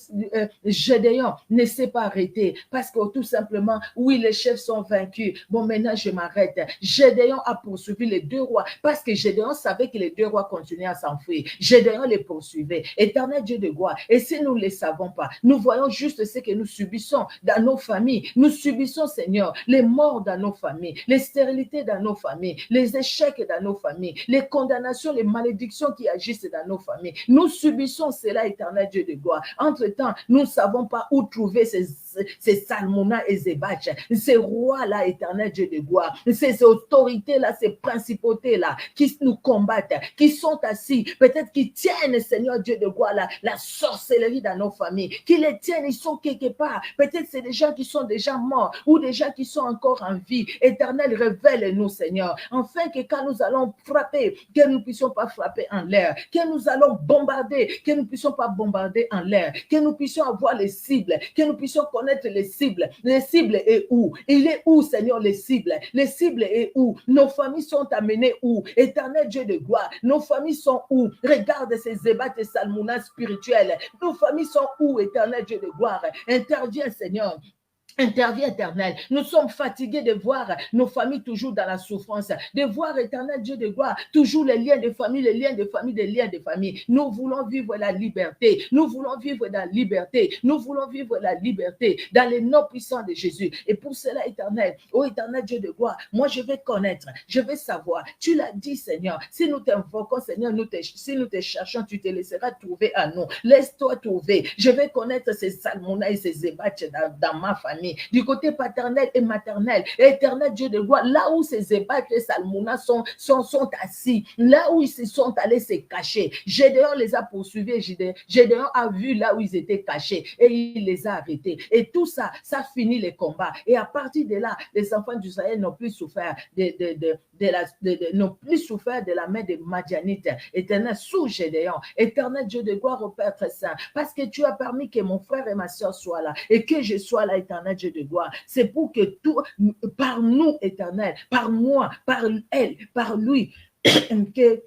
Gédéon ne s'est pas arrêté parce que tout simplement, oui, les chefs sont vaincus. Bon, maintenant, je m'arrête. Gédéon a poursuivi les deux rois parce que Gédéon savait que les deux rois continuaient à s'enfuir. Gédéon les poursuivait. Éternel Dieu de gloire. Et si nous ne les savons pas, nous voyons juste ce que nous subissons dans nos familles. Nous subissons, Seigneur, les morts dans nos familles, les stérilités dans nos familles, les échecs dans nos familles, les condamnations, les malédictions qui agissent dans nos familles. Nous subissons cela, éternel Dieu de gloire. Entre-temps, nous ne savons pas où trouver ces Salmona et Zébach, ces rois-là, éternel Dieu de gloire, ces autorités-là, ces principautés-là qui nous combattent, qui sont assis, peut-être qui tiennent, Seigneur Dieu de gloire, la sorcellerie dans nos familles, qui les tiennent, ils sont quelque part. Peut-être c'est des gens qui sont déjà morts ou des gens qui sont encore en vie. Éternel, révèle-nous, Seigneur, afin que quand nous allons frapper, que nous ne puissions pas frapper en l'air, que nous allons bombarder, que nous ne puissions pas bombarder en l'air, que nous puissions avoir les cibles, que nous puissions connaître les cibles. Les cibles est où? Il est où, Seigneur, les cibles? Les cibles est où? Nos familles sont amenées où? Éternel Dieu de gloire, nos familles sont où? Regarde ces ébats et salmounas spirituels. Nos familles sont où, éternel Dieu de gloire? Interviens, Seigneur. Interviens, éternel. Nous sommes fatigués de voir nos familles toujours dans la souffrance, de voir, éternel Dieu de gloire, toujours les liens de famille, les liens de famille, les liens de famille. Nous voulons vivre la liberté. Nous voulons vivre la liberté. Nous voulons vivre la liberté dans les noms puissants de Jésus. Et pour cela, éternel, oh éternel Dieu de gloire, moi je vais connaître, je vais savoir. Tu l'as dit, Seigneur. Si nous t'invoquons, Seigneur, si nous te cherchons, tu te laisseras trouver à nous. Laisse-toi trouver. Je vais connaître ces salmona et ces ébatches dans ma famille. Du côté paternel et maternel, éternel Dieu de gloire, là où ces ébats et Salmona sont assis, là où ils se sont allés se cacher, Gédéon les a poursuivis, Gédéon a vu là où ils étaient cachés et il les a arrêtés. Et tout ça, ça finit les combats. Et à partir de là, les enfants d'Israël n'ont plus souffert n'ont plus souffert de la main des Madianites. Éternel, sous Gédéon, éternel Dieu de gloire au Père très saint, parce que tu as permis que mon frère et ma soeur soient là et que je sois là, éternel Dieu de gloire. C'est pour que tout, par nous, éternel, par moi, par elle, par lui, que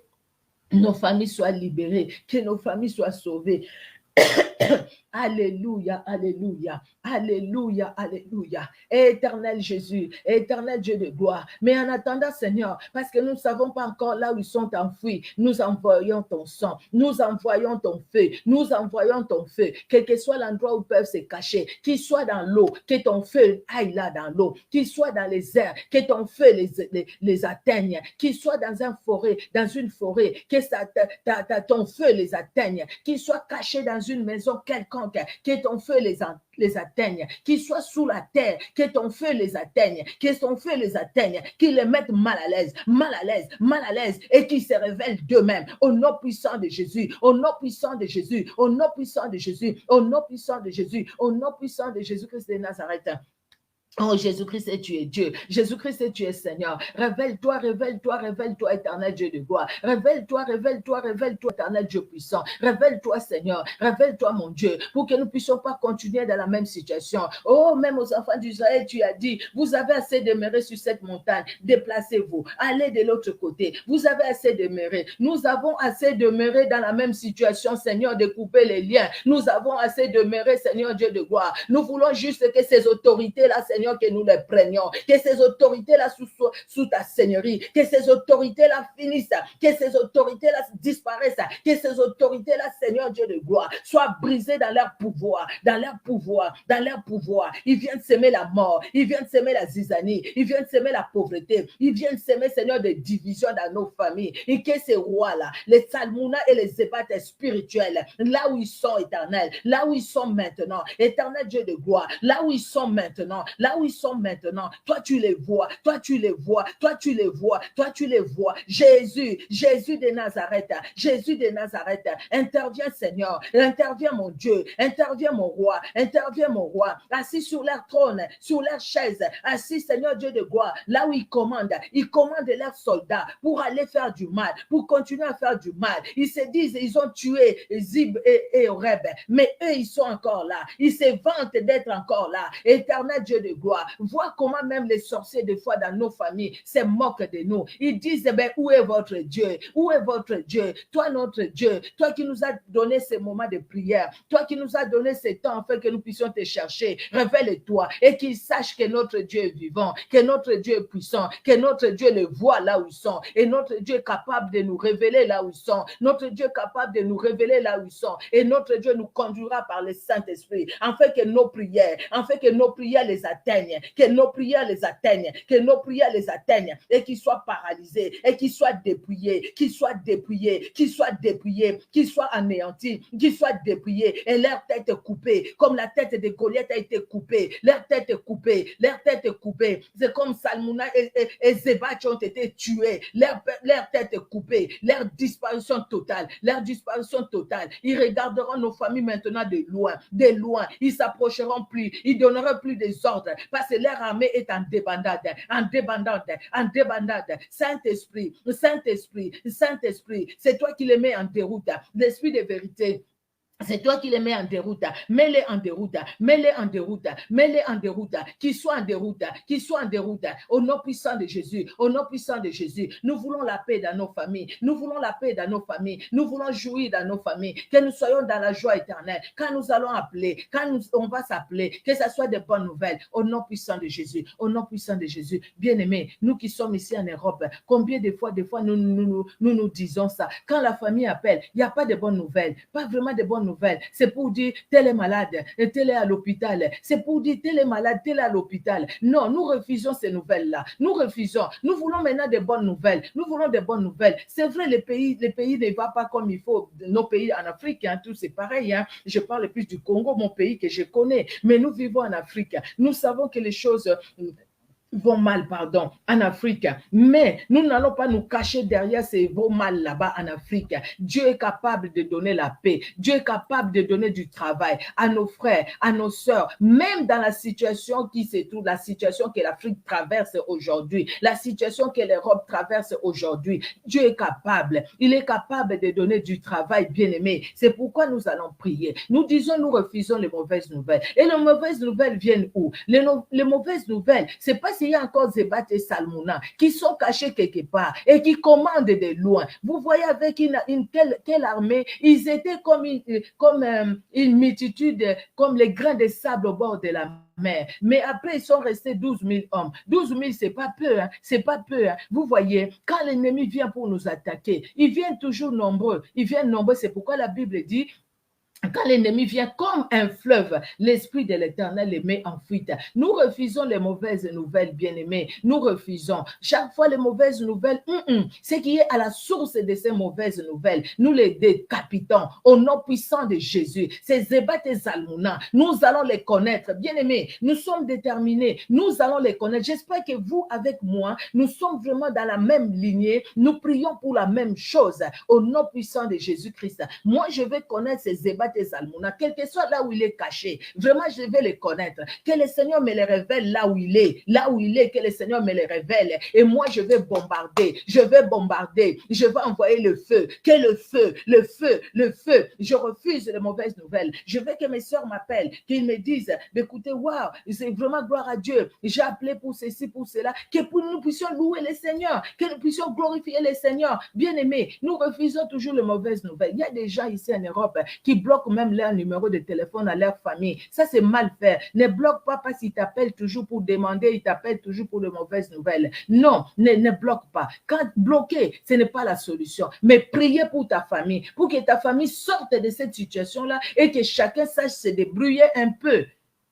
nos familles soient libérées, que nos familles soient sauvées. Alléluia, alléluia, alléluia, alléluia. Éternel Jésus, éternel Dieu de gloire. Mais en attendant, Seigneur, parce que nous ne savons pas encore là où ils sont enfouis, nous envoyons ton sang, nous envoyons ton feu, nous envoyons ton feu, quel que soit l'endroit où ils peuvent se cacher, qu'ils soient dans l'eau, que ton feu aille là dans l'eau, qu'ils soient dans les airs, que ton feu les atteigne, qu'ils soient dans une forêt, que ton feu les atteigne, qu'ils soient cachés dans une maison quelconque, que ton feu les atteigne, qu'ils soient sous la terre, que ton feu les atteigne, que ton feu les atteigne, qu'ils les mettent mal à l'aise, mal à l'aise, mal à l'aise, et qu'ils se révèlent d'eux-mêmes, au nom puissant de Jésus, au nom puissant de Jésus, au nom puissant de Jésus, au nom puissant de Jésus, au nom puissant de Jésus-Christ de Nazareth. Oh Jésus-Christ, tu es Dieu. Jésus-Christ, tu es Seigneur. Révèle-toi, révèle-toi, révèle-toi, éternel Dieu de gloire. Révèle-toi, révèle-toi, révèle-toi, éternel Dieu puissant. Révèle-toi, Seigneur. Révèle-toi, mon Dieu, pour que nous ne puissions pas continuer dans la même situation. Oh, même aux enfants d'Israël, tu as dit, vous avez assez demeuré sur cette montagne. Déplacez-vous. Allez de l'autre côté. Vous avez assez demeuré. Nous avons assez demeuré dans la même situation, Seigneur, de couper les liens. Nous avons assez demeuré, Seigneur Dieu de gloire. Nous voulons juste que ces autorités-là, Seigneur, que nous les prenions, que ces autorités-là sous ta seigneurie, que ces autorités-là finissent, que ces autorités-là disparaissent, que ces autorités-là, Seigneur Dieu de gloire, soient brisées dans leur pouvoir, dans leur pouvoir, dans leur pouvoir. Ils viennent semer la mort, ils viennent semer la zizanie, ils viennent semer la pauvreté, ils viennent semer, Seigneur, des divisions dans nos familles, et que ces rois-là, les Salmona et les ébates spirituels, là où ils sont, éternel, là où ils sont maintenant, éternel Dieu de gloire, là où ils sont maintenant, là là où ils sont maintenant, toi tu les vois, toi tu les vois, toi tu les vois, toi tu les vois. Jésus, Jésus de Nazareth, Jésus de Nazareth, interviens Seigneur, interviens mon Dieu, interviens mon roi, interviens mon roi, assis sur leur trône, sur leur chaise, assis Seigneur Dieu de gloire, là où ils commandent leurs soldats pour aller faire du mal, pour continuer à faire du mal. Ils se disent, ils ont tué Zib et Oreb, mais eux, ils sont encore là. Ils se vantent d'être encore là. Éternel Dieu de gloire, vois comment même les sorciers, des fois, dans nos familles, se moquent de nous. Ils disent, ben, où est votre Dieu? Où est votre Dieu? Toi, notre Dieu, toi qui nous as donné ces moments de prière, toi qui nous as donné ces temps afin que nous puissions te chercher, révèle-toi et qu'ils sachent que notre Dieu est vivant, que notre Dieu est puissant, que notre Dieu les voit là où ils sont et notre Dieu est capable de nous révéler là où ils sont. Notre Dieu est capable de nous révéler là où ils sont et notre Dieu nous conduira par le Saint-Esprit afin que nos prières, les atteignent, que nos prières les atteignent, que nos prières les atteignent et qu'ils soient paralysés et qu'ils soient dépouillés, qu'ils soient dépouillés, qu'ils soient dépouillés, qu'ils soient anéantis, qu'ils soient dépouillés et leur tête coupée, comme la tête de Goliath a été coupée, leur tête coupée, leur tête coupée. C'est comme Salmuna et Zeba qui ont été tués, leur tête coupée, leur disparition totale, leur disparition totale. Ils regarderont nos familles maintenant de loin, ils s'approcheront plus, ils donneront plus des ordres parce que leur armée est en débandade, en débandade, en débandade. Saint-Esprit, Saint-Esprit, Saint-Esprit, c'est toi qui les mets en déroute, l'esprit de vérité. C'est toi qui les mets en déroute, mets-les en déroute, mets-les en déroute, mets-les en déroute, qu'ils soient en déroute, qu'ils soient en déroute, au nom puissant de Jésus, au nom puissant de Jésus. Nous voulons la paix dans nos familles, nous voulons la paix dans nos familles, nous voulons jouir dans nos familles, que nous soyons dans la joie éternelle, quand nous allons appeler, on va s'appeler, que ce soit de bonnes nouvelles, au nom puissant de Jésus, au nom puissant de Jésus. Bien-aimés, nous qui sommes ici en Europe, combien de fois nous disons ça, quand la famille appelle, il n'y a pas de bonnes nouvelles, pas vraiment de bonnes nouvelles, c'est pour dire tel est malade, tel est à l'hôpital, c'est pour dire tel est malade, tel est à l'hôpital. Non, nous refusons ces nouvelles-là, nous refusons, nous voulons maintenant des bonnes nouvelles, nous voulons des bonnes nouvelles. C'est vrai, les pays ne vont pas comme il faut, nos pays en Afrique, hein, tout c'est pareil, hein. Je parle plus du Congo, mon pays que je connais, mais nous vivons en Afrique, nous savons que les choses vont mal, en Afrique. Mais nous n'allons pas nous cacher derrière ces vont mal là-bas en Afrique. Dieu est capable de donner la paix. Dieu est capable de donner du travail à nos frères, à nos sœurs, même dans la situation qui se trouve, la situation que l'Afrique traverse aujourd'hui, la situation que l'Europe traverse aujourd'hui. Dieu est capable. Il est capable de donner du travail, bien-aimé. C'est pourquoi nous allons prier. Nous disons, nous refusons les mauvaises nouvelles. Et les mauvaises nouvelles viennent où? Les mauvaises nouvelles, c'est pas s'il y a encore Zebat et Salmuna qui sont cachés quelque part et qui commandent de loin. Vous voyez avec quelle armée, ils étaient comme une multitude, comme les grains de sable au bord de la mer. Mais après, ils sont restés 12 000 hommes. 12 000, c'est pas peu, hein, c'est pas peu. Hein. Vous voyez, quand l'ennemi vient pour nous attaquer, ils viennent toujours nombreux. Ils viennent nombreux, c'est pourquoi la Bible dit, quand l'ennemi vient comme un fleuve, l'Esprit de l'Éternel les met en fuite. Nous refusons les mauvaises nouvelles, bien-aimés. Nous refusons. Chaque fois, les mauvaises nouvelles, ce qui est à la source de ces mauvaises nouvelles, nous les décapitons au nom puissant de Jésus. Ces Zébat et Zalmouna, nous allons les connaître. Bien-aimés, nous sommes déterminés. Nous allons les connaître. J'espère que vous, avec moi, nous sommes vraiment dans la même lignée. Nous prions pour la même chose au nom puissant de Jésus-Christ. Moi, je vais connaître ces Zébat et Zalmouna, quel que soit là où il est caché, vraiment je vais les connaître, que le Seigneur me les révèle là où il est, que le Seigneur me les révèle, et moi je vais bombarder, je vais envoyer le feu, que le feu, je refuse les mauvaises nouvelles, je veux que mes soeurs m'appellent, qu'ils me disent, écoutez, waouh, c'est vraiment gloire à Dieu, j'ai appelé pour ceci, pour cela, que nous puissions louer le Seigneur, que nous puissions glorifier le Seigneur, bien aimés, nous refusons toujours les mauvaises nouvelles. Il y a des gens ici en Europe qui bloquent même leur numéro de téléphone à leur famille. Ça, c'est mal fait. Ne bloque pas parce qu'ils t'appellent toujours pour demander, ils t'appellent toujours pour de mauvaises nouvelles. Non, ne bloque pas. Quand bloquer, ce n'est pas la solution. Mais priez pour ta famille, pour que ta famille sorte de cette situation-là et que chacun sache se débrouiller un peu.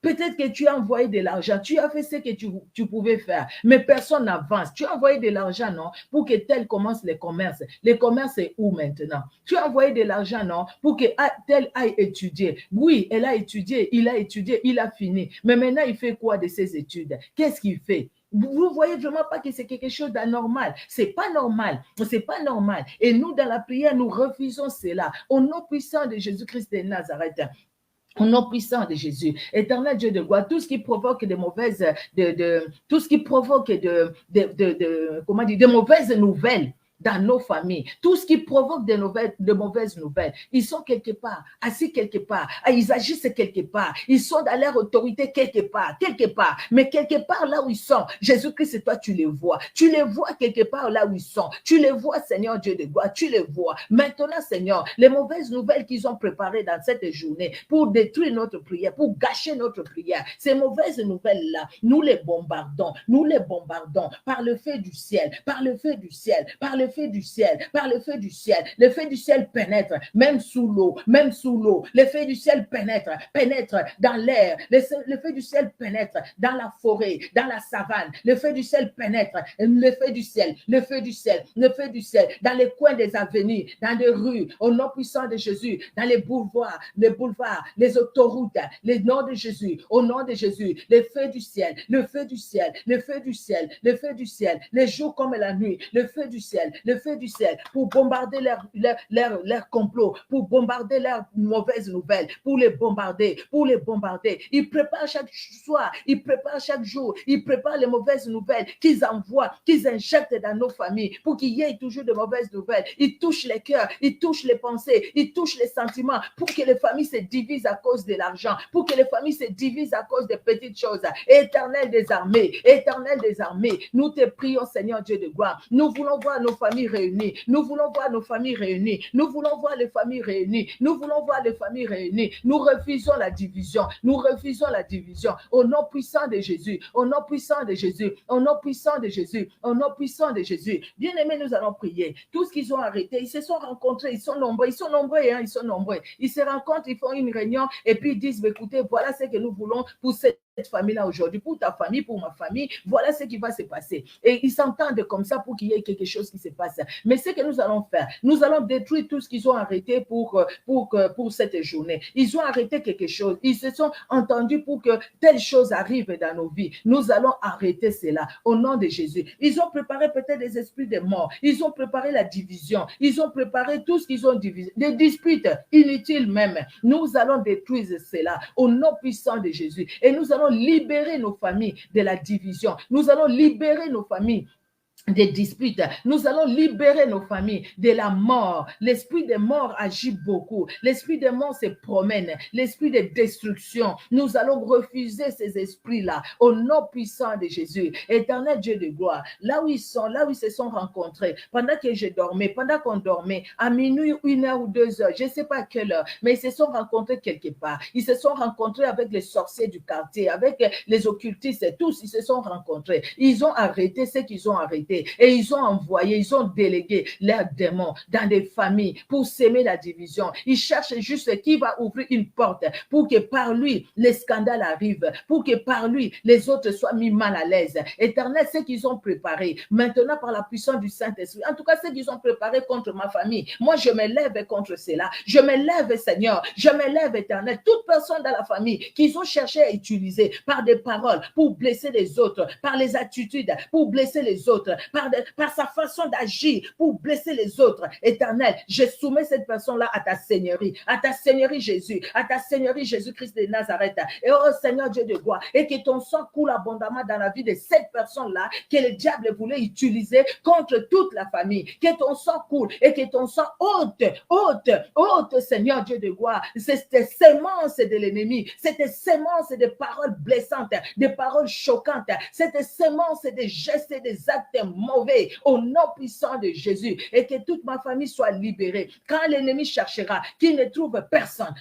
Peut-être que tu as envoyé de l'argent, tu as fait ce que tu pouvais faire, mais personne n'avance. Tu as envoyé de l'argent, non, pour que tel commence les commerces. Les commerces, c'est où maintenant? Tu as envoyé de l'argent, non, pour que tel aille étudier. Oui, elle a étudié, il a fini. Mais maintenant, il fait quoi de ses études? Qu'est-ce qu'il fait? Vous voyez vraiment pas que c'est quelque chose d'anormal. C'est pas normal. C'est pas normal. Et nous, dans la prière, nous refusons cela. Au nom puissant de Jésus-Christ de Nazareth. Au nom puissant de Jésus, éternel Dieu de gloire, tout ce qui provoque de mauvaises, tout ce qui provoque comment dire, de mauvaises nouvelles dans nos familles, tout ce qui provoque de mauvaises nouvelles, ils sont quelque part, assis quelque part, ils agissent quelque part, ils sont dans leur autorité quelque part, mais quelque part là où ils sont, Jésus-Christ, toi tu les vois quelque part là où ils sont, tu les vois, Seigneur Dieu de gloire, tu les vois. Maintenant, Seigneur, les mauvaises nouvelles qu'ils ont préparées dans cette journée pour détruire notre prière, pour gâcher notre prière, ces mauvaises nouvelles-là, nous les bombardons par le feu du ciel, par le feu du ciel, par le feu du ciel, par le feu du ciel. Le feu du ciel pénètre, même sous l'eau. Le feu du ciel pénètre dans l'air. Le feu du ciel pénètre dans la forêt, dans la savane. Le feu du ciel pénètre, le feu du ciel, dans les coins des avenues, dans les rues, au nom puissant de Jésus, dans les boulevards, les autoroutes, le nom de Jésus, au nom de Jésus, le feu du ciel, les jours comme la nuit, le feu du ciel, pour bombarder leur complot, pour bombarder leurs mauvaises nouvelles, pour les bombarder. Ils préparent chaque soir, ils préparent chaque jour, ils préparent les mauvaises nouvelles qu'ils envoient, qu'ils injectent dans nos familles, pour qu'il y ait toujours de mauvaises nouvelles. Ils touchent les cœurs, ils touchent les pensées, ils touchent les sentiments, pour que les familles se divisent à cause de l'argent, pour que les familles se divisent à cause des petites choses. Éternel des armées, nous te prions, Seigneur Dieu de gloire. Nous voulons voir nos familles réunies. Nous voulons voir les familles réunies. Nous refusons la division. Au nom puissant de Jésus. Bien-aimés, nous allons prier. Tout ce qu'ils ont arrêté, ils se sont rencontrés. Ils sont nombreux. Ils se rencontrent, ils font une réunion et puis ils disent, écoutez, voilà ce que nous voulons pour cette famille-là aujourd'hui, pour ta famille, pour ma famille, voilà ce qui va se passer. Et ils s'entendent comme ça pour qu'il y ait quelque chose qui se passe. Mais ce que nous allons faire, nous allons détruire tout ce qu'ils ont arrêté pour cette journée. Ils ont arrêté quelque chose. Ils se sont entendus pour que telle chose arrive dans nos vies. Nous allons arrêter cela au nom de Jésus. Ils ont préparé peut-être des esprits de mort. Ils ont préparé la division. Ils ont préparé tout ce qu'ils ont divisé. Des disputes inutiles même. Nous allons détruire cela au nom puissant de Jésus. Et nous allons libérer nos familles de la division. Nous allons libérer nos familles des disputes. Nous allons libérer nos familles de la mort. L'esprit de mort agit beaucoup. L'esprit de mort se promène. L'esprit de destruction. Nous allons refuser ces esprits-là au nom puissant de Jésus. Éternel Dieu de gloire, là où ils se sont rencontrés, pendant qu'on dormait, à minuit, 1h ou 2h, je ne sais pas à quelle heure, mais ils se sont rencontrés quelque part. Ils se sont rencontrés avec les sorciers du quartier, avec les occultistes, tous, ils se sont rencontrés. Ils ont arrêté ce qu'ils ont arrêté. Et ils ont délégué leurs démons dans des familles pour s'aimer la division. Ils cherchent juste qui va ouvrir une porte pour que par lui, les scandales arrivent, pour que par lui, les autres soient mis mal à l'aise. Éternel, ce qu'ils ont préparé, maintenant par la puissance du Saint-Esprit, en tout cas, ce qu'ils ont préparé contre ma famille, moi, je me lève contre cela. Je me lève, Seigneur, je me lève, Éternel. Toute personne dans la famille qu'ils ont cherché à utiliser par des paroles pour blesser les autres, par les attitudes pour blesser les autres, par sa façon d'agir pour blesser les autres. Éternel, je soumets cette personne-là à ta Seigneurie Jésus, à ta Seigneurie Jésus-Christ de Nazareth. Et oh Seigneur Dieu de gloire, et que ton sang coule abondamment dans la vie de cette personne-là que le diable voulait utiliser contre toute la famille. Que ton sang coule et que ton sang ôte, Seigneur Dieu de gloire, cette sémence de l'ennemi, cette sémence de paroles blessantes, de paroles choquantes, cette sémence de gestes et des actes mauvais au nom puissant de Jésus et que toute ma famille soit libérée. Quand l'ennemi cherchera, qu'il ne trouve personne.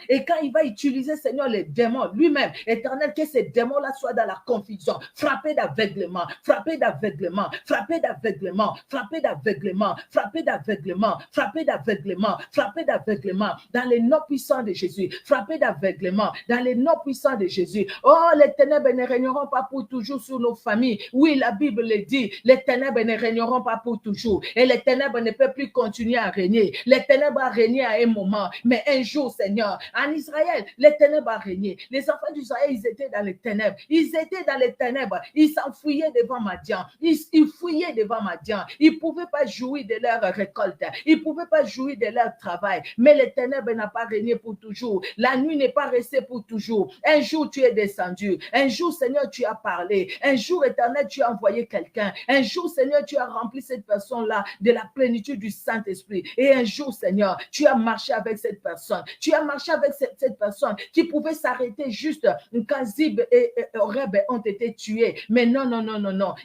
Et quand il va utiliser, Seigneur, les démons lui-même, Éternel, que ces démons-là soient dans la confusion, frappés d'aveuglement, dans les noms puissants de Jésus, frappés d'aveuglement, dans les noms puissants de Jésus. Oh, les ténèbres ne régneront pas pour toujours sur nos familles. Oui, la Bible le dit, les ténèbres ne régneront pas pour toujours. Et les ténèbres ne peuvent plus continuer à régner. Les ténèbres ont régné à un moment, mais un jour, Seigneur, en Israël, les ténèbres ont régné. Les enfants d'Israël, ils étaient dans les ténèbres. Ils s'enfuyaient devant Madian. Ils fouillaient devant Madian. Ils ne pouvaient pas jouir de leur récolte. Ils ne pouvaient pas jouir de leur travail. Mais les ténèbres n'ont pas régné pour toujours. La nuit n'est pas restée pour toujours. Un jour, tu es descendu. Un jour, Seigneur, tu as parlé. Un jour, Éternel, tu as envoyé quelqu'un. Un jour, Seigneur, tu as rempli cette personne-là de la plénitude du Saint-Esprit. Et un jour, Seigneur, tu as marché avec cette personne. Tu as marché avec cette personne qui pouvait s'arrêter juste quand Zib et Oreb ont été tués. Mais non.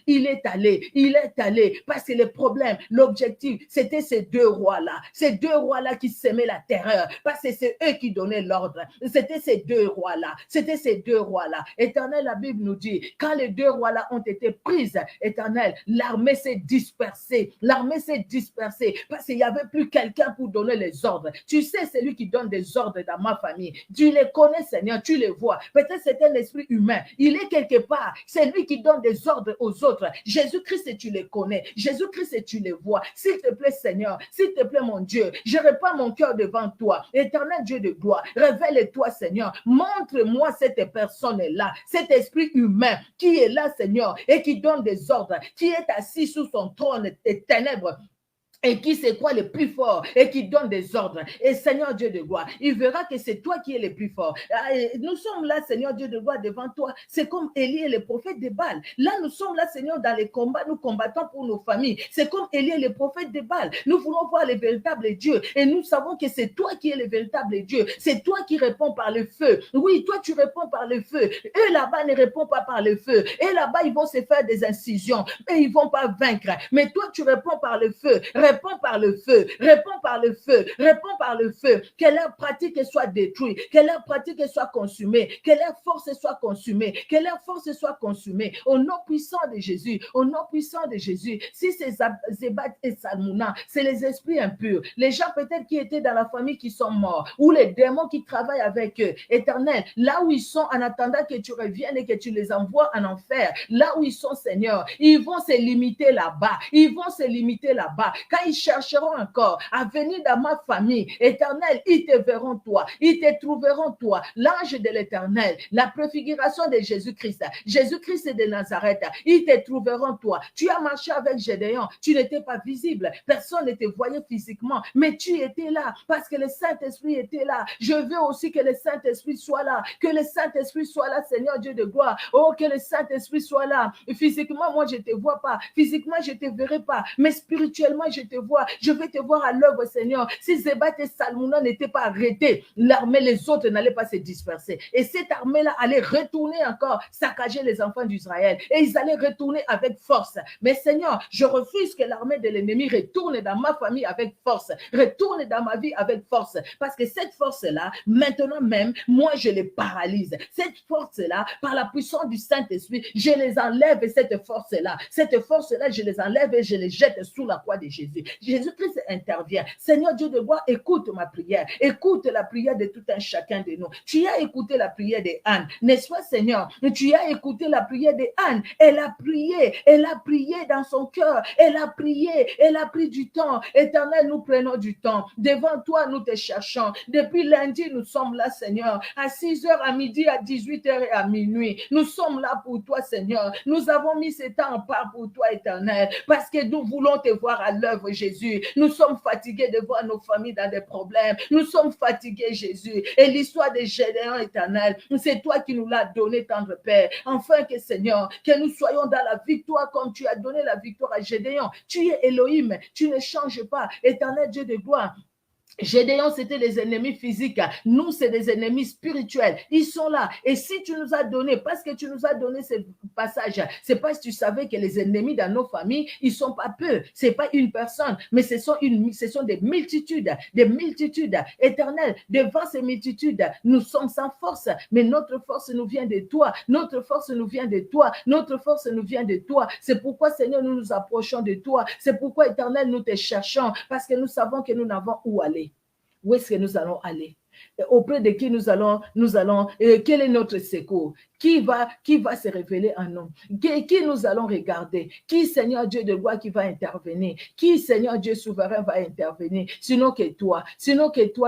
Il est allé parce que le problème, l'objectif, c'était ces deux rois-là qui semaient la terreur parce que c'est eux qui donnaient l'ordre. C'était ces deux rois-là. Éternel, la Bible nous dit, quand les deux rois-là ont été prises, Éternel, l'armée s'est dispersée parce qu'il n'y avait plus quelqu'un pour donner les ordres. Tu sais, c'est lui qui donne des ordres dans ma famille. Tu les connais, Seigneur, tu les vois. Peut-être c'est un esprit humain. Il est quelque part. C'est lui qui donne des ordres aux autres. Jésus-Christ, tu les connais. Jésus-Christ, tu les vois. S'il te plaît, Seigneur, s'il te plaît, mon Dieu, je répands mon cœur devant toi. Éternel Dieu de gloire, révèle-toi, Seigneur. Montre-moi cette personne-là, cet esprit humain qui est là, Seigneur, et qui donne des ordres, qui est assis sous son trône des ténèbres, et qui c'est quoi le plus fort et qui donne des ordres. Et Seigneur Dieu de gloire, il verra que c'est toi qui es le plus fort. Nous sommes là, Seigneur Dieu de gloire, devant toi. C'est comme Élie et le prophète de Baal. Là, nous sommes là, Seigneur, dans les combats, nous combattons pour nos familles. C'est comme Élie et le prophète de Baal. Nous voulons voir le véritable Dieu et nous savons que c'est toi qui es le véritable Dieu. C'est toi qui réponds par le feu. Oui, toi tu réponds par le feu. Eux là-bas ne répondent pas par le feu. Et là-bas, ils vont se faire des incisions, mais ils ne vont pas vaincre. Mais toi, tu réponds par le feu. Réponds par le feu, que leur pratique soit détruite, que leur pratique soit consumée, que leur force soit consumée, au nom puissant de Jésus, si c'est Zébat et Salmouna, c'est les esprits impurs, les gens peut-être qui étaient dans la famille qui sont morts, ou les démons qui travaillent avec eux, Éternel, là où ils sont en attendant que tu reviennes et que tu les envoies en enfer, là où ils sont, Seigneur, ils vont se limiter là-bas, quand ils chercheront encore à venir dans ma famille, Éternel, ils te verront toi, ils te trouveront toi, l'ange de l'Éternel, la préfiguration de Jésus-Christ de Nazareth, ils te trouveront toi. Tu as marché avec Gédéon, tu n'étais pas visible, personne ne te voyait physiquement, mais tu étais là parce que le Saint-Esprit était là. Je veux aussi que le Saint-Esprit soit là, Seigneur Dieu de gloire. Oh, que le Saint-Esprit soit là. Physiquement, moi, je ne te vois pas. Physiquement, je ne te verrai pas, mais spirituellement, je te vois. Je vais te voir à l'œuvre, Seigneur. Si Zébat et Salmouna n'étaient pas arrêtés, l'armée, les autres n'allaient pas se disperser. Et cette armée-là allait retourner encore, saccager les enfants d'Israël. Et ils allaient retourner avec force. Mais Seigneur, je refuse que l'armée de l'ennemi retourne dans ma famille avec force. Retourne dans ma vie avec force. Parce que cette force-là, maintenant même, moi, je les paralyse. Cette force-là, par la puissance du Saint-Esprit, je les enlève, cette force-là. Cette force-là, je les enlève et je les jette sous la croix de Jésus. Jésus-Christ intervient. Seigneur Dieu de gloire, écoute ma prière. Écoute la prière de tout un chacun de nous. Tu as écouté la prière d'Anne, n'est-ce pas, Seigneur? Tu as écouté la prière d'Anne. Elle a prié dans son cœur. Elle a pris du temps. Éternel, nous prenons du temps. Devant toi, nous te cherchons. Depuis lundi, nous sommes là, Seigneur. À 6h, à midi, à 18h et à minuit. Nous sommes là pour toi, Seigneur. Nous avons mis ce temps en part pour toi, Éternel, parce que nous voulons te voir à l'œuvre, Jésus. Nous sommes fatigués de voir nos familles dans des problèmes. Nous sommes fatigués, Jésus. Et l'histoire de Gédéon, Éternel, c'est toi qui nous l'as donné, tendre Père. Enfin que, Seigneur, que nous soyons dans la victoire comme tu as donné la victoire à Gédéon. Tu es Elohim, tu ne changes pas. Éternel Dieu de gloire, Gédéon, c'était les ennemis physiques. Nous, c'est des ennemis spirituels. Ils sont là. Et si tu nous as donné, parce que tu nous as donné ce passage, c'est parce que tu savais que les ennemis dans nos familles, ils sont pas peu. C'est pas une personne, mais ce sont des multitudes éternelles. Devant ces multitudes, nous sommes sans force, mais notre force nous vient de toi. Notre force nous vient de toi. Notre force nous vient de toi. C'est pourquoi, Seigneur, nous nous approchons de toi. C'est pourquoi, Éternel, nous te cherchons, parce que nous savons que nous n'avons où aller. Où est-ce que nous allons aller? Auprès de qui nous allons, quel est notre secours? Qui va se révéler en nous? Qui nous allons regarder? Qui, Seigneur Dieu de gloire, qui va intervenir? Qui, Seigneur Dieu souverain, va intervenir? Sinon que toi,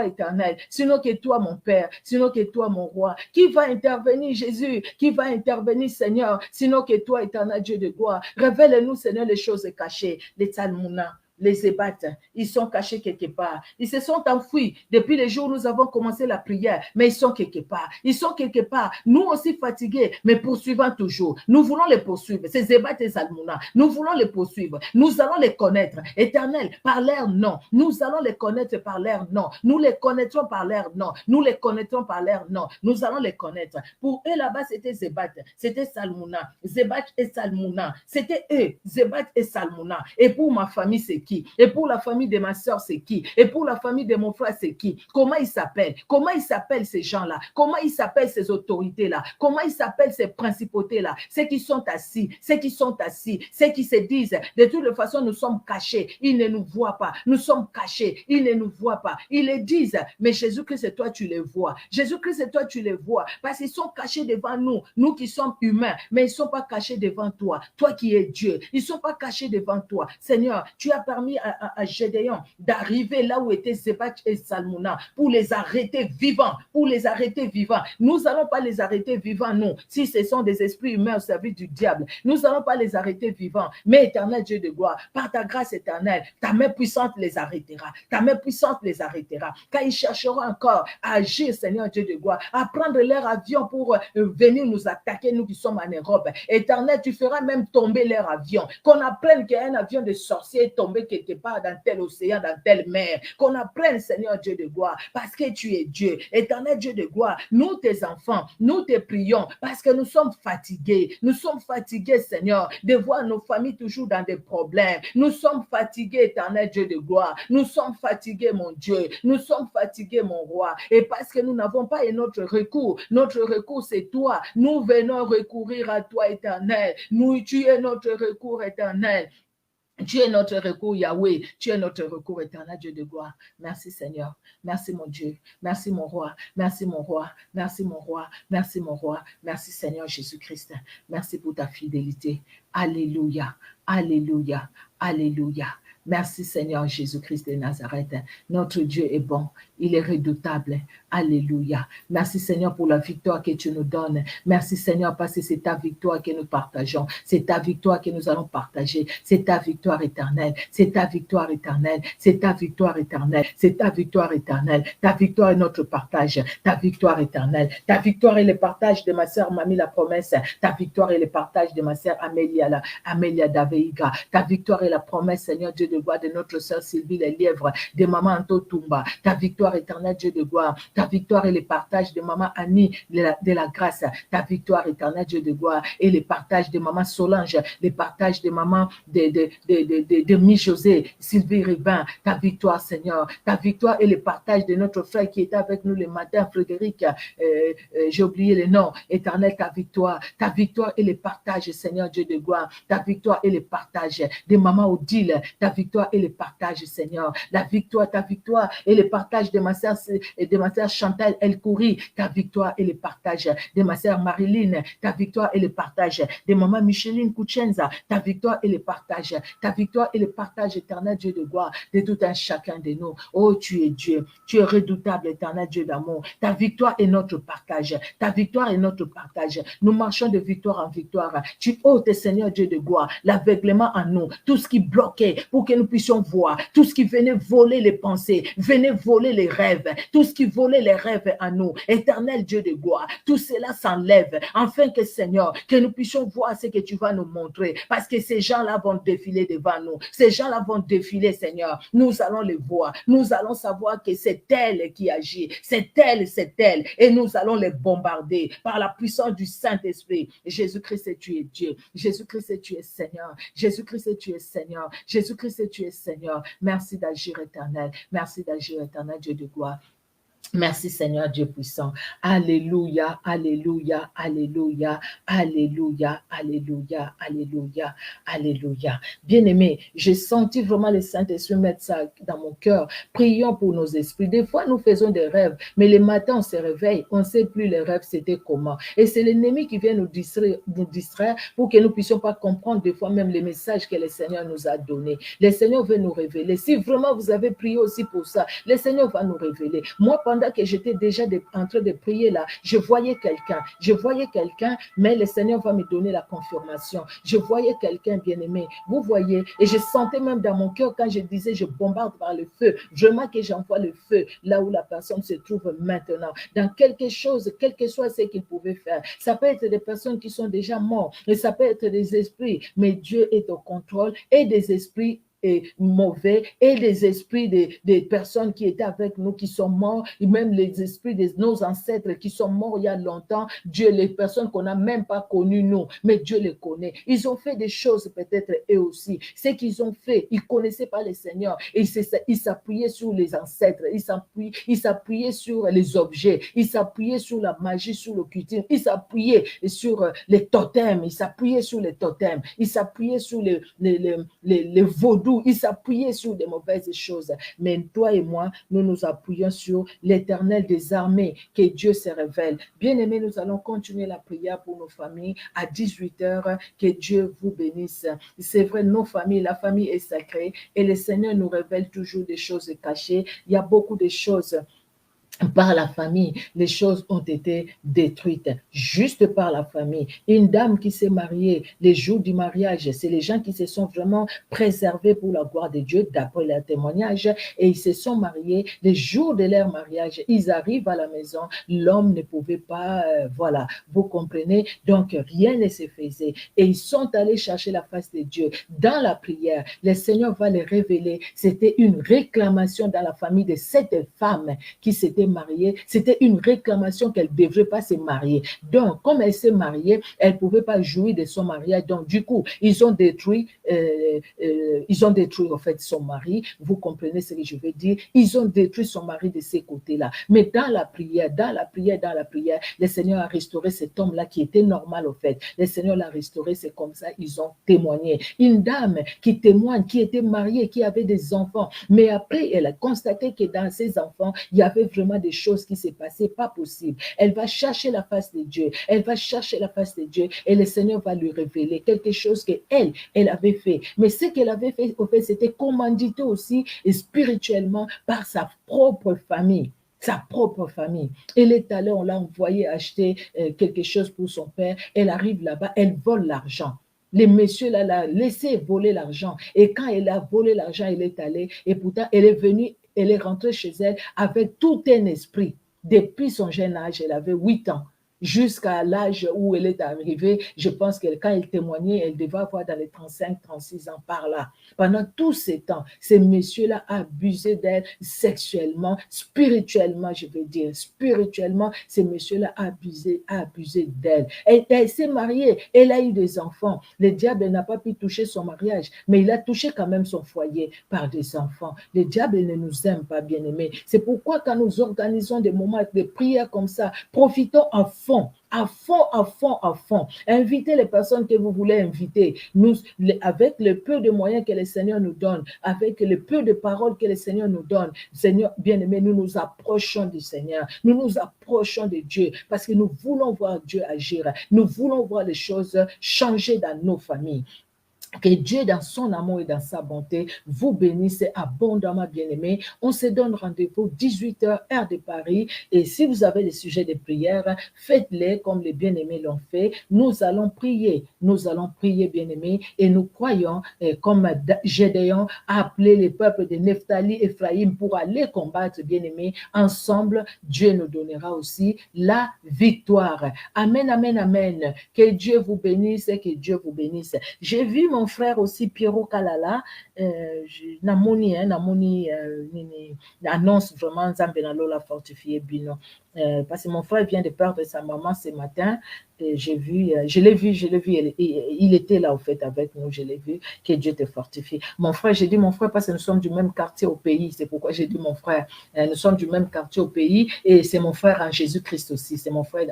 Éternel, sinon que toi, mon Père, sinon que toi, mon Roi. Qui va intervenir, Jésus? Qui va intervenir, Seigneur, sinon que toi, Éternel Dieu de gloire? Révèle-nous, Seigneur, les choses cachées, les Tsalmouna, les ébates, ils sont cachés quelque part. Ils se sont enfouis depuis les jours où nous avons commencé la prière, mais ils sont quelque part. Ils sont quelque part. Nous aussi fatigués, mais poursuivant toujours. Nous voulons les poursuivre. Ces ébates et Salmouna, nous voulons les poursuivre. Nous allons les connaître. Éternel, par leur nom. Nous allons les connaître par leur nom. Nous les connaîtrons par leur nom. Nous les connaîtrons par leur nom. Nous allons les connaître. Pour eux là-bas, c'était Zébat, c'était Salmouna. Zébat et Salmouna. C'était eux, Zébat et Salmouna. Et pour ma famille, c'est qui? Et pour la famille de ma soeur, c'est qui? Et pour la famille de mon frère, c'est qui? Comment ils s'appellent? Comment ils s'appellent ces gens-là? Comment ils s'appellent ces autorités-là? Comment ils s'appellent ces principautés-là? Ceux qui sont assis, ceux qui se disent, de toute façon, nous sommes cachés, ils ne nous voient pas. Nous sommes cachés, ils ne nous voient pas. Ils le disent, mais Jésus-Christ, c'est toi, tu les vois. Jésus-Christ, c'est toi, tu les vois. Parce qu'ils sont cachés devant nous, nous qui sommes humains, mais ils ne sont pas cachés devant toi, toi qui es Dieu. Ils ne sont pas cachés devant toi. Seigneur, tu as permis à Gédéon d'arriver là où étaient Zébat et Salmouna pour les arrêter vivants, Nous n'allons pas les arrêter vivants, nous, si ce sont des esprits humains au service du diable. Nous n'allons pas les arrêter vivants, mais éternel Dieu de gloire, par ta grâce éternelle, ta main puissante les arrêtera. Quand ils chercheront encore à agir, Seigneur Dieu de gloire, à prendre leur avion pour venir nous attaquer, nous qui sommes en Europe, éternel, tu feras même tomber leur avion, qu'on apprenne qu'un avion de sorcier est tombé quelque part dans tel océan, dans telle mer, qu'on apprenne, Seigneur Dieu de gloire, parce que tu es Dieu, éternel Dieu de gloire. Nous, tes enfants, nous te prions parce que nous sommes fatigués, Seigneur, de voir nos familles toujours dans des problèmes. Nous sommes fatigués, éternel Dieu de gloire. Nous sommes fatigués, mon Dieu. Nous sommes fatigués, mon roi. Et parce que nous n'avons pas un autre recours, c'est toi. Nous venons recourir à toi, éternel. Tu es notre recours, éternel. Tu es notre recours, Yahweh. Tu es notre recours éternel, Dieu de gloire. Merci, Seigneur. Merci, mon Dieu. Merci, mon roi. Merci, mon roi. Merci, mon roi. Merci, mon roi. Merci, Seigneur Jésus-Christ. Merci pour ta fidélité. Alléluia. Alléluia. Alléluia. Merci, Seigneur Jésus-Christ de Nazareth. Notre Dieu est bon. Il est redoutable. Alléluia. Merci, Seigneur, pour la victoire que tu nous donnes. Merci, Seigneur, parce que c'est ta victoire que nous partageons. C'est ta victoire que nous allons partager. C'est ta victoire éternelle. C'est ta victoire éternelle. C'est ta victoire éternelle. C'est ta victoire éternelle. Ta victoire est notre partage. Ta victoire éternelle. Ta victoire est le partage de ma sœur Mamie la promesse. Ta victoire est le partage de ma sœur Amélia Daveiga. Ta victoire est la promesse, Seigneur Dieu de gloire, de notre sœur Sylvie les Lièvres, de maman Anto Tumba. Ta victoire éternelle, Dieu de gloire. Ta victoire est le partage de maman Annie de la grâce. Ta victoire éternelle, Dieu de gloire, et le partage de maman Solange, le partage de maman de Mi-José, Sylvie Ribin. Ta victoire, Seigneur. Ta victoire est le partage de notre frère qui était avec nous le matin, Frédéric. J'ai oublié le nom. Éternel, ta victoire. Ta victoire est le partage, Seigneur Dieu de gloire. Ta victoire est le partage de maman Odile. Ta victoire est le partage, Seigneur. Ta victoire est le partage de ma sœur Chantal El Kouri. Ta victoire est le partage de ma sœur Marilyn. Ta victoire est le partage de maman Micheline Kouchenza. Ta victoire est le partage. Ta victoire est le partage, éternel Dieu de gloire, de tout un chacun de nous. Oh, tu es Dieu. Tu es redoutable, éternel Dieu d'amour. Ta victoire est notre partage. Ta victoire est notre partage. Nous marchons de victoire en victoire. Tu ôtes, Seigneur Dieu de gloire, l'aveuglement en nous. Tout ce qui bloquait pour que nous puissions voir tout ce qui venait voler les pensées, venait voler les rêves, tout ce qui volait les rêves à nous. Éternel Dieu de gloire, tout cela s'enlève, afin que Seigneur, que nous puissions voir ce que tu vas nous montrer, parce que ces gens-là vont défiler devant nous. Ces gens-là vont défiler, Seigneur. Nous allons les voir. Nous allons savoir que c'est elle qui agit. C'est elle. Et nous allons les bombarder par la puissance du Saint-Esprit. Jésus-Christ, tu es Dieu. Jésus-Christ, tu es Seigneur. Jésus-Christ, tu es Seigneur. Jésus-Christ, tu es Seigneur. Merci d'agir, éternel. Merci d'agir, éternel, Dieu de gloire. Merci Seigneur Dieu puissant. Alléluia, alléluia, alléluia, alléluia, alléluia, alléluia, alléluia. Bien-aimé, j'ai senti vraiment le Saint-Esprit mettre ça dans mon cœur. Prions pour nos esprits. Des fois, nous faisons des rêves, mais le matin, on se réveille, on ne sait plus les rêves, c'était comment. Et c'est l'ennemi qui vient nous distraire pour que nous ne puissions pas comprendre des fois même les messages que le Seigneur nous a donnés. Le Seigneur veut nous révéler. Si vraiment vous avez prié aussi pour ça, le Seigneur va nous révéler. Moi, pendant que j'étais déjà en train de prier là, je voyais quelqu'un, mais le Seigneur va me donner la confirmation. Je voyais quelqu'un bien-aimé, vous voyez, et je sentais même dans mon cœur quand je disais je bombarde par le feu, vraiment que j'envoie le feu là où la personne se trouve maintenant, dans quelque chose, quel que soit ce qu'il pouvait faire. Ça peut être des personnes qui sont déjà mortes, et ça peut être des esprits, mais Dieu est au contrôle, et des esprits mauvais, et les esprits des personnes qui étaient avec nous, qui sont morts, et même les esprits de nos ancêtres qui sont morts il y a longtemps. Dieu, les personnes qu'on n'a même pas connues nous, mais Dieu les connaît. Ils ont fait des choses peut-être eux aussi. Ce qu'ils ont fait, ils ne connaissaient pas le Seigneur, et ils s'appuyaient sur les ancêtres, ils s'appuyaient sur les objets, ils s'appuyaient sur la magie, sur l'occultisme, ils s'appuyaient sur les totems, ils s'appuyaient sur les totems, ils s'appuyaient sur les vaudous, ils s'appuyaient sur des mauvaises choses. Mais toi et moi, nous nous appuyons sur l'Éternel des armées, que Dieu se révèle. Bien-aimés, nous allons continuer la prière pour nos familles à 18h. Que Dieu vous bénisse. C'est vrai, nos familles, la famille est sacrée, et le Seigneur nous révèle toujours des choses cachées. Il y a beaucoup de choses par la famille, les choses ont été détruites juste par la famille. Une dame qui s'est mariée, les jours du mariage, c'est les gens qui se sont vraiment préservés pour la gloire de Dieu, d'après leur témoignage, et ils se sont mariés. Les jours de leur mariage, ils arrivent à la maison, l'homme ne pouvait pas, voilà, vous comprenez, donc rien ne se faisait, et ils sont allés chercher la face de Dieu. Dans la prière, le Seigneur va les révéler. C'était une réclamation dans la famille de cette femme qui s'était mariée, c'était une réclamation qu'elle ne devrait pas se marier. Donc, comme elle s'est mariée, elle ne pouvait pas jouir de son mariage. Donc, du coup, ils ont détruit en fait son mari. Vous comprenez ce que je veux dire? Ils ont détruit son mari de ces côtés-là. Mais dans la prière, le Seigneur a restauré cet homme-là qui était normal au fait. Le Seigneur l'a restauré, c'est comme ça, ils ont témoigné. Une dame qui témoigne, qui était mariée, qui avait des enfants, mais après, elle a constaté que dans ses enfants, il y avait vraiment des choses qui s'est passées, pas possible. Elle va chercher la face de Dieu. Elle va chercher la face de Dieu et le Seigneur va lui révéler quelque chose qu'elle avait fait. Mais ce qu'elle avait fait, au fait, c'était commandité aussi et spirituellement par sa propre famille. Sa propre famille. Elle est allée, on l'a envoyé acheter quelque chose pour son père. Elle arrive là-bas, elle vole l'argent. Les messieurs là, l'a laissé voler l'argent. Et quand elle a volé l'argent, elle est allée. Et pourtant, elle est venue, elle est rentrée chez elle avec tout un esprit. Depuis son jeune âge, elle avait 8 ans. Jusqu'à l'âge où elle est arrivée, je pense que quand elle témoignait, elle devait avoir dans les 35-36 ans par là. Pendant tous ces temps, ces messieurs-là abusaient d'elle sexuellement, spirituellement, je veux dire. Spirituellement, ces messieurs-là abusaient d'elle. Elle s'est mariée, elle a eu des enfants. Le diable n'a pas pu toucher son mariage, mais il a touché quand même son foyer par des enfants. Le diable ne nous aime pas, bien-aimés. C'est pourquoi quand nous organisons des moments de prière comme ça, profitons à fond. Invitez les personnes que vous voulez inviter. Nous, avec le peu de moyens que le Seigneur nous donne, avec le peu de paroles que le Seigneur nous donne, Seigneur bien-aimé, nous nous approchons du Seigneur. Nous nous approchons de Dieu parce que nous voulons voir Dieu agir. Nous voulons voir les choses changer dans nos familles. Que Dieu, dans son amour et dans sa bonté, vous bénisse abondamment, bien-aimés. On se donne rendez-vous 18h, heure de Paris. Et si vous avez des sujets de prière, faites-les comme les bien-aimés l'ont fait. Nous allons prier, bien-aimés. Et nous croyons, comme Gédéon a appelé les peuples de Nephtali, Ephraïm pour aller combattre, bien-aimés. Ensemble, Dieu nous donnera aussi la victoire. Amen, amen, amen. Que Dieu vous bénisse, que Dieu vous bénisse. J'ai vu mon frère aussi, Pierrot Kalala, namoni annonce vraiment Nzambe na lola fortifié bino. Parce que mon frère vient de perdre sa maman ce matin. J'ai vu, je l'ai vu, il était là au fait avec nous, je l'ai vu, que Dieu te fortifie. Mon frère, j'ai dit mon frère parce que nous sommes du même quartier au pays, c'est pourquoi j'ai dit mon frère. Nous sommes du même quartier au pays et c'est mon frère en Jésus-Christ aussi, c'est mon frère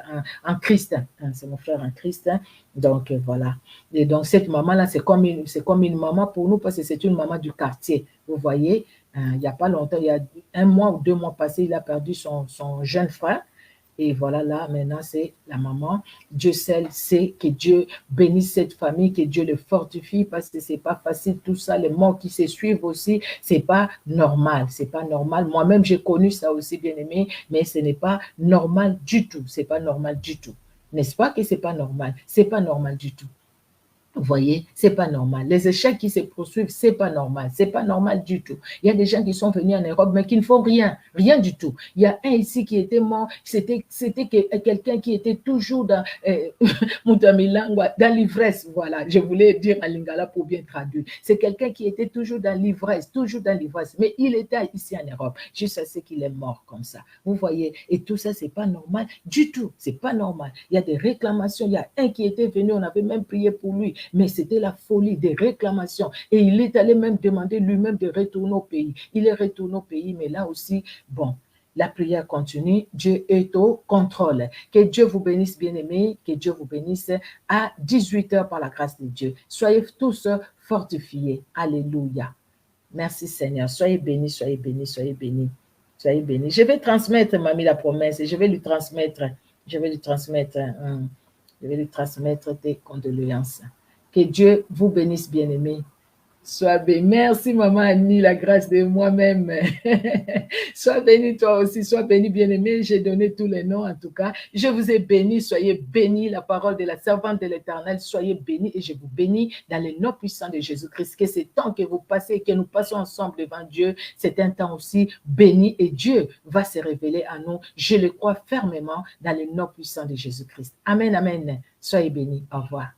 en Christ, c'est mon frère en Christ. Donc voilà. Et donc cette maman-là, c'est comme une maman pour nous parce que c'est une maman du quartier. Vous voyez, il n'y a pas longtemps, il y a 1 mois ou 2 mois passés, il a perdu son jeune frère. Et voilà, là, maintenant, c'est la maman. Dieu seul sait, que Dieu bénisse cette famille, que Dieu le fortifie, parce que c'est pas facile, tout ça, les morts qui se suivent aussi, c'est pas normal, c'est pas normal. Moi-même, j'ai connu ça aussi, bien aimé, mais ce n'est pas normal du tout, c'est pas normal du tout. N'est-ce pas que c'est pas normal? C'est pas normal du tout. Vous voyez, c'est pas normal. Les échecs qui se poursuivent, c'est pas normal. C'est pas normal du tout. Il y a des gens qui sont venus en Europe, mais qui ne font rien, rien du tout. Il y a un ici qui était mort. C'était quelqu'un qui était toujours dans dans l'ivresse. Voilà, je voulais dire à Lingala pour bien traduire. C'est quelqu'un qui était toujours dans l'ivresse, mais il était ici en Europe, jusqu'à ce qu'il est mort comme ça. Vous voyez, et tout ça, c'est pas normal du tout. C'est pas normal. Il y a des réclamations. Il y a un qui était venu, on avait même prié pour lui. Mais c'était la folie des réclamations. Et il est allé même demander lui-même de retourner au pays. Il est retourné au pays, mais là aussi, bon, la prière continue. Dieu est au contrôle. Que Dieu vous bénisse, bien-aimés. Que Dieu vous bénisse à 18h par la grâce de Dieu. Soyez tous fortifiés. Alléluia. Merci Seigneur. Soyez bénis, soyez bénis, soyez bénis. Soyez bénis. Je vais transmettre, mamie, la promesse. Et je vais lui transmettre tes condoléances. Que Dieu vous bénisse, bien-aimés. Sois béni. Merci, maman Annie, la grâce de moi-même. Sois béni toi aussi, sois béni, bien-aimé. J'ai donné tous les noms, en tout cas. Je vous ai béni, soyez bénis, la parole de la servante de l'Éternel, soyez bénis et je vous bénis dans le nom puissant de Jésus-Christ. Que ce temps que vous passez et que nous passons ensemble devant Dieu, c'est un temps aussi béni et Dieu va se révéler à nous. Je le crois fermement dans le nom puissant de Jésus-Christ. Amen, amen. Soyez bénis. Au revoir.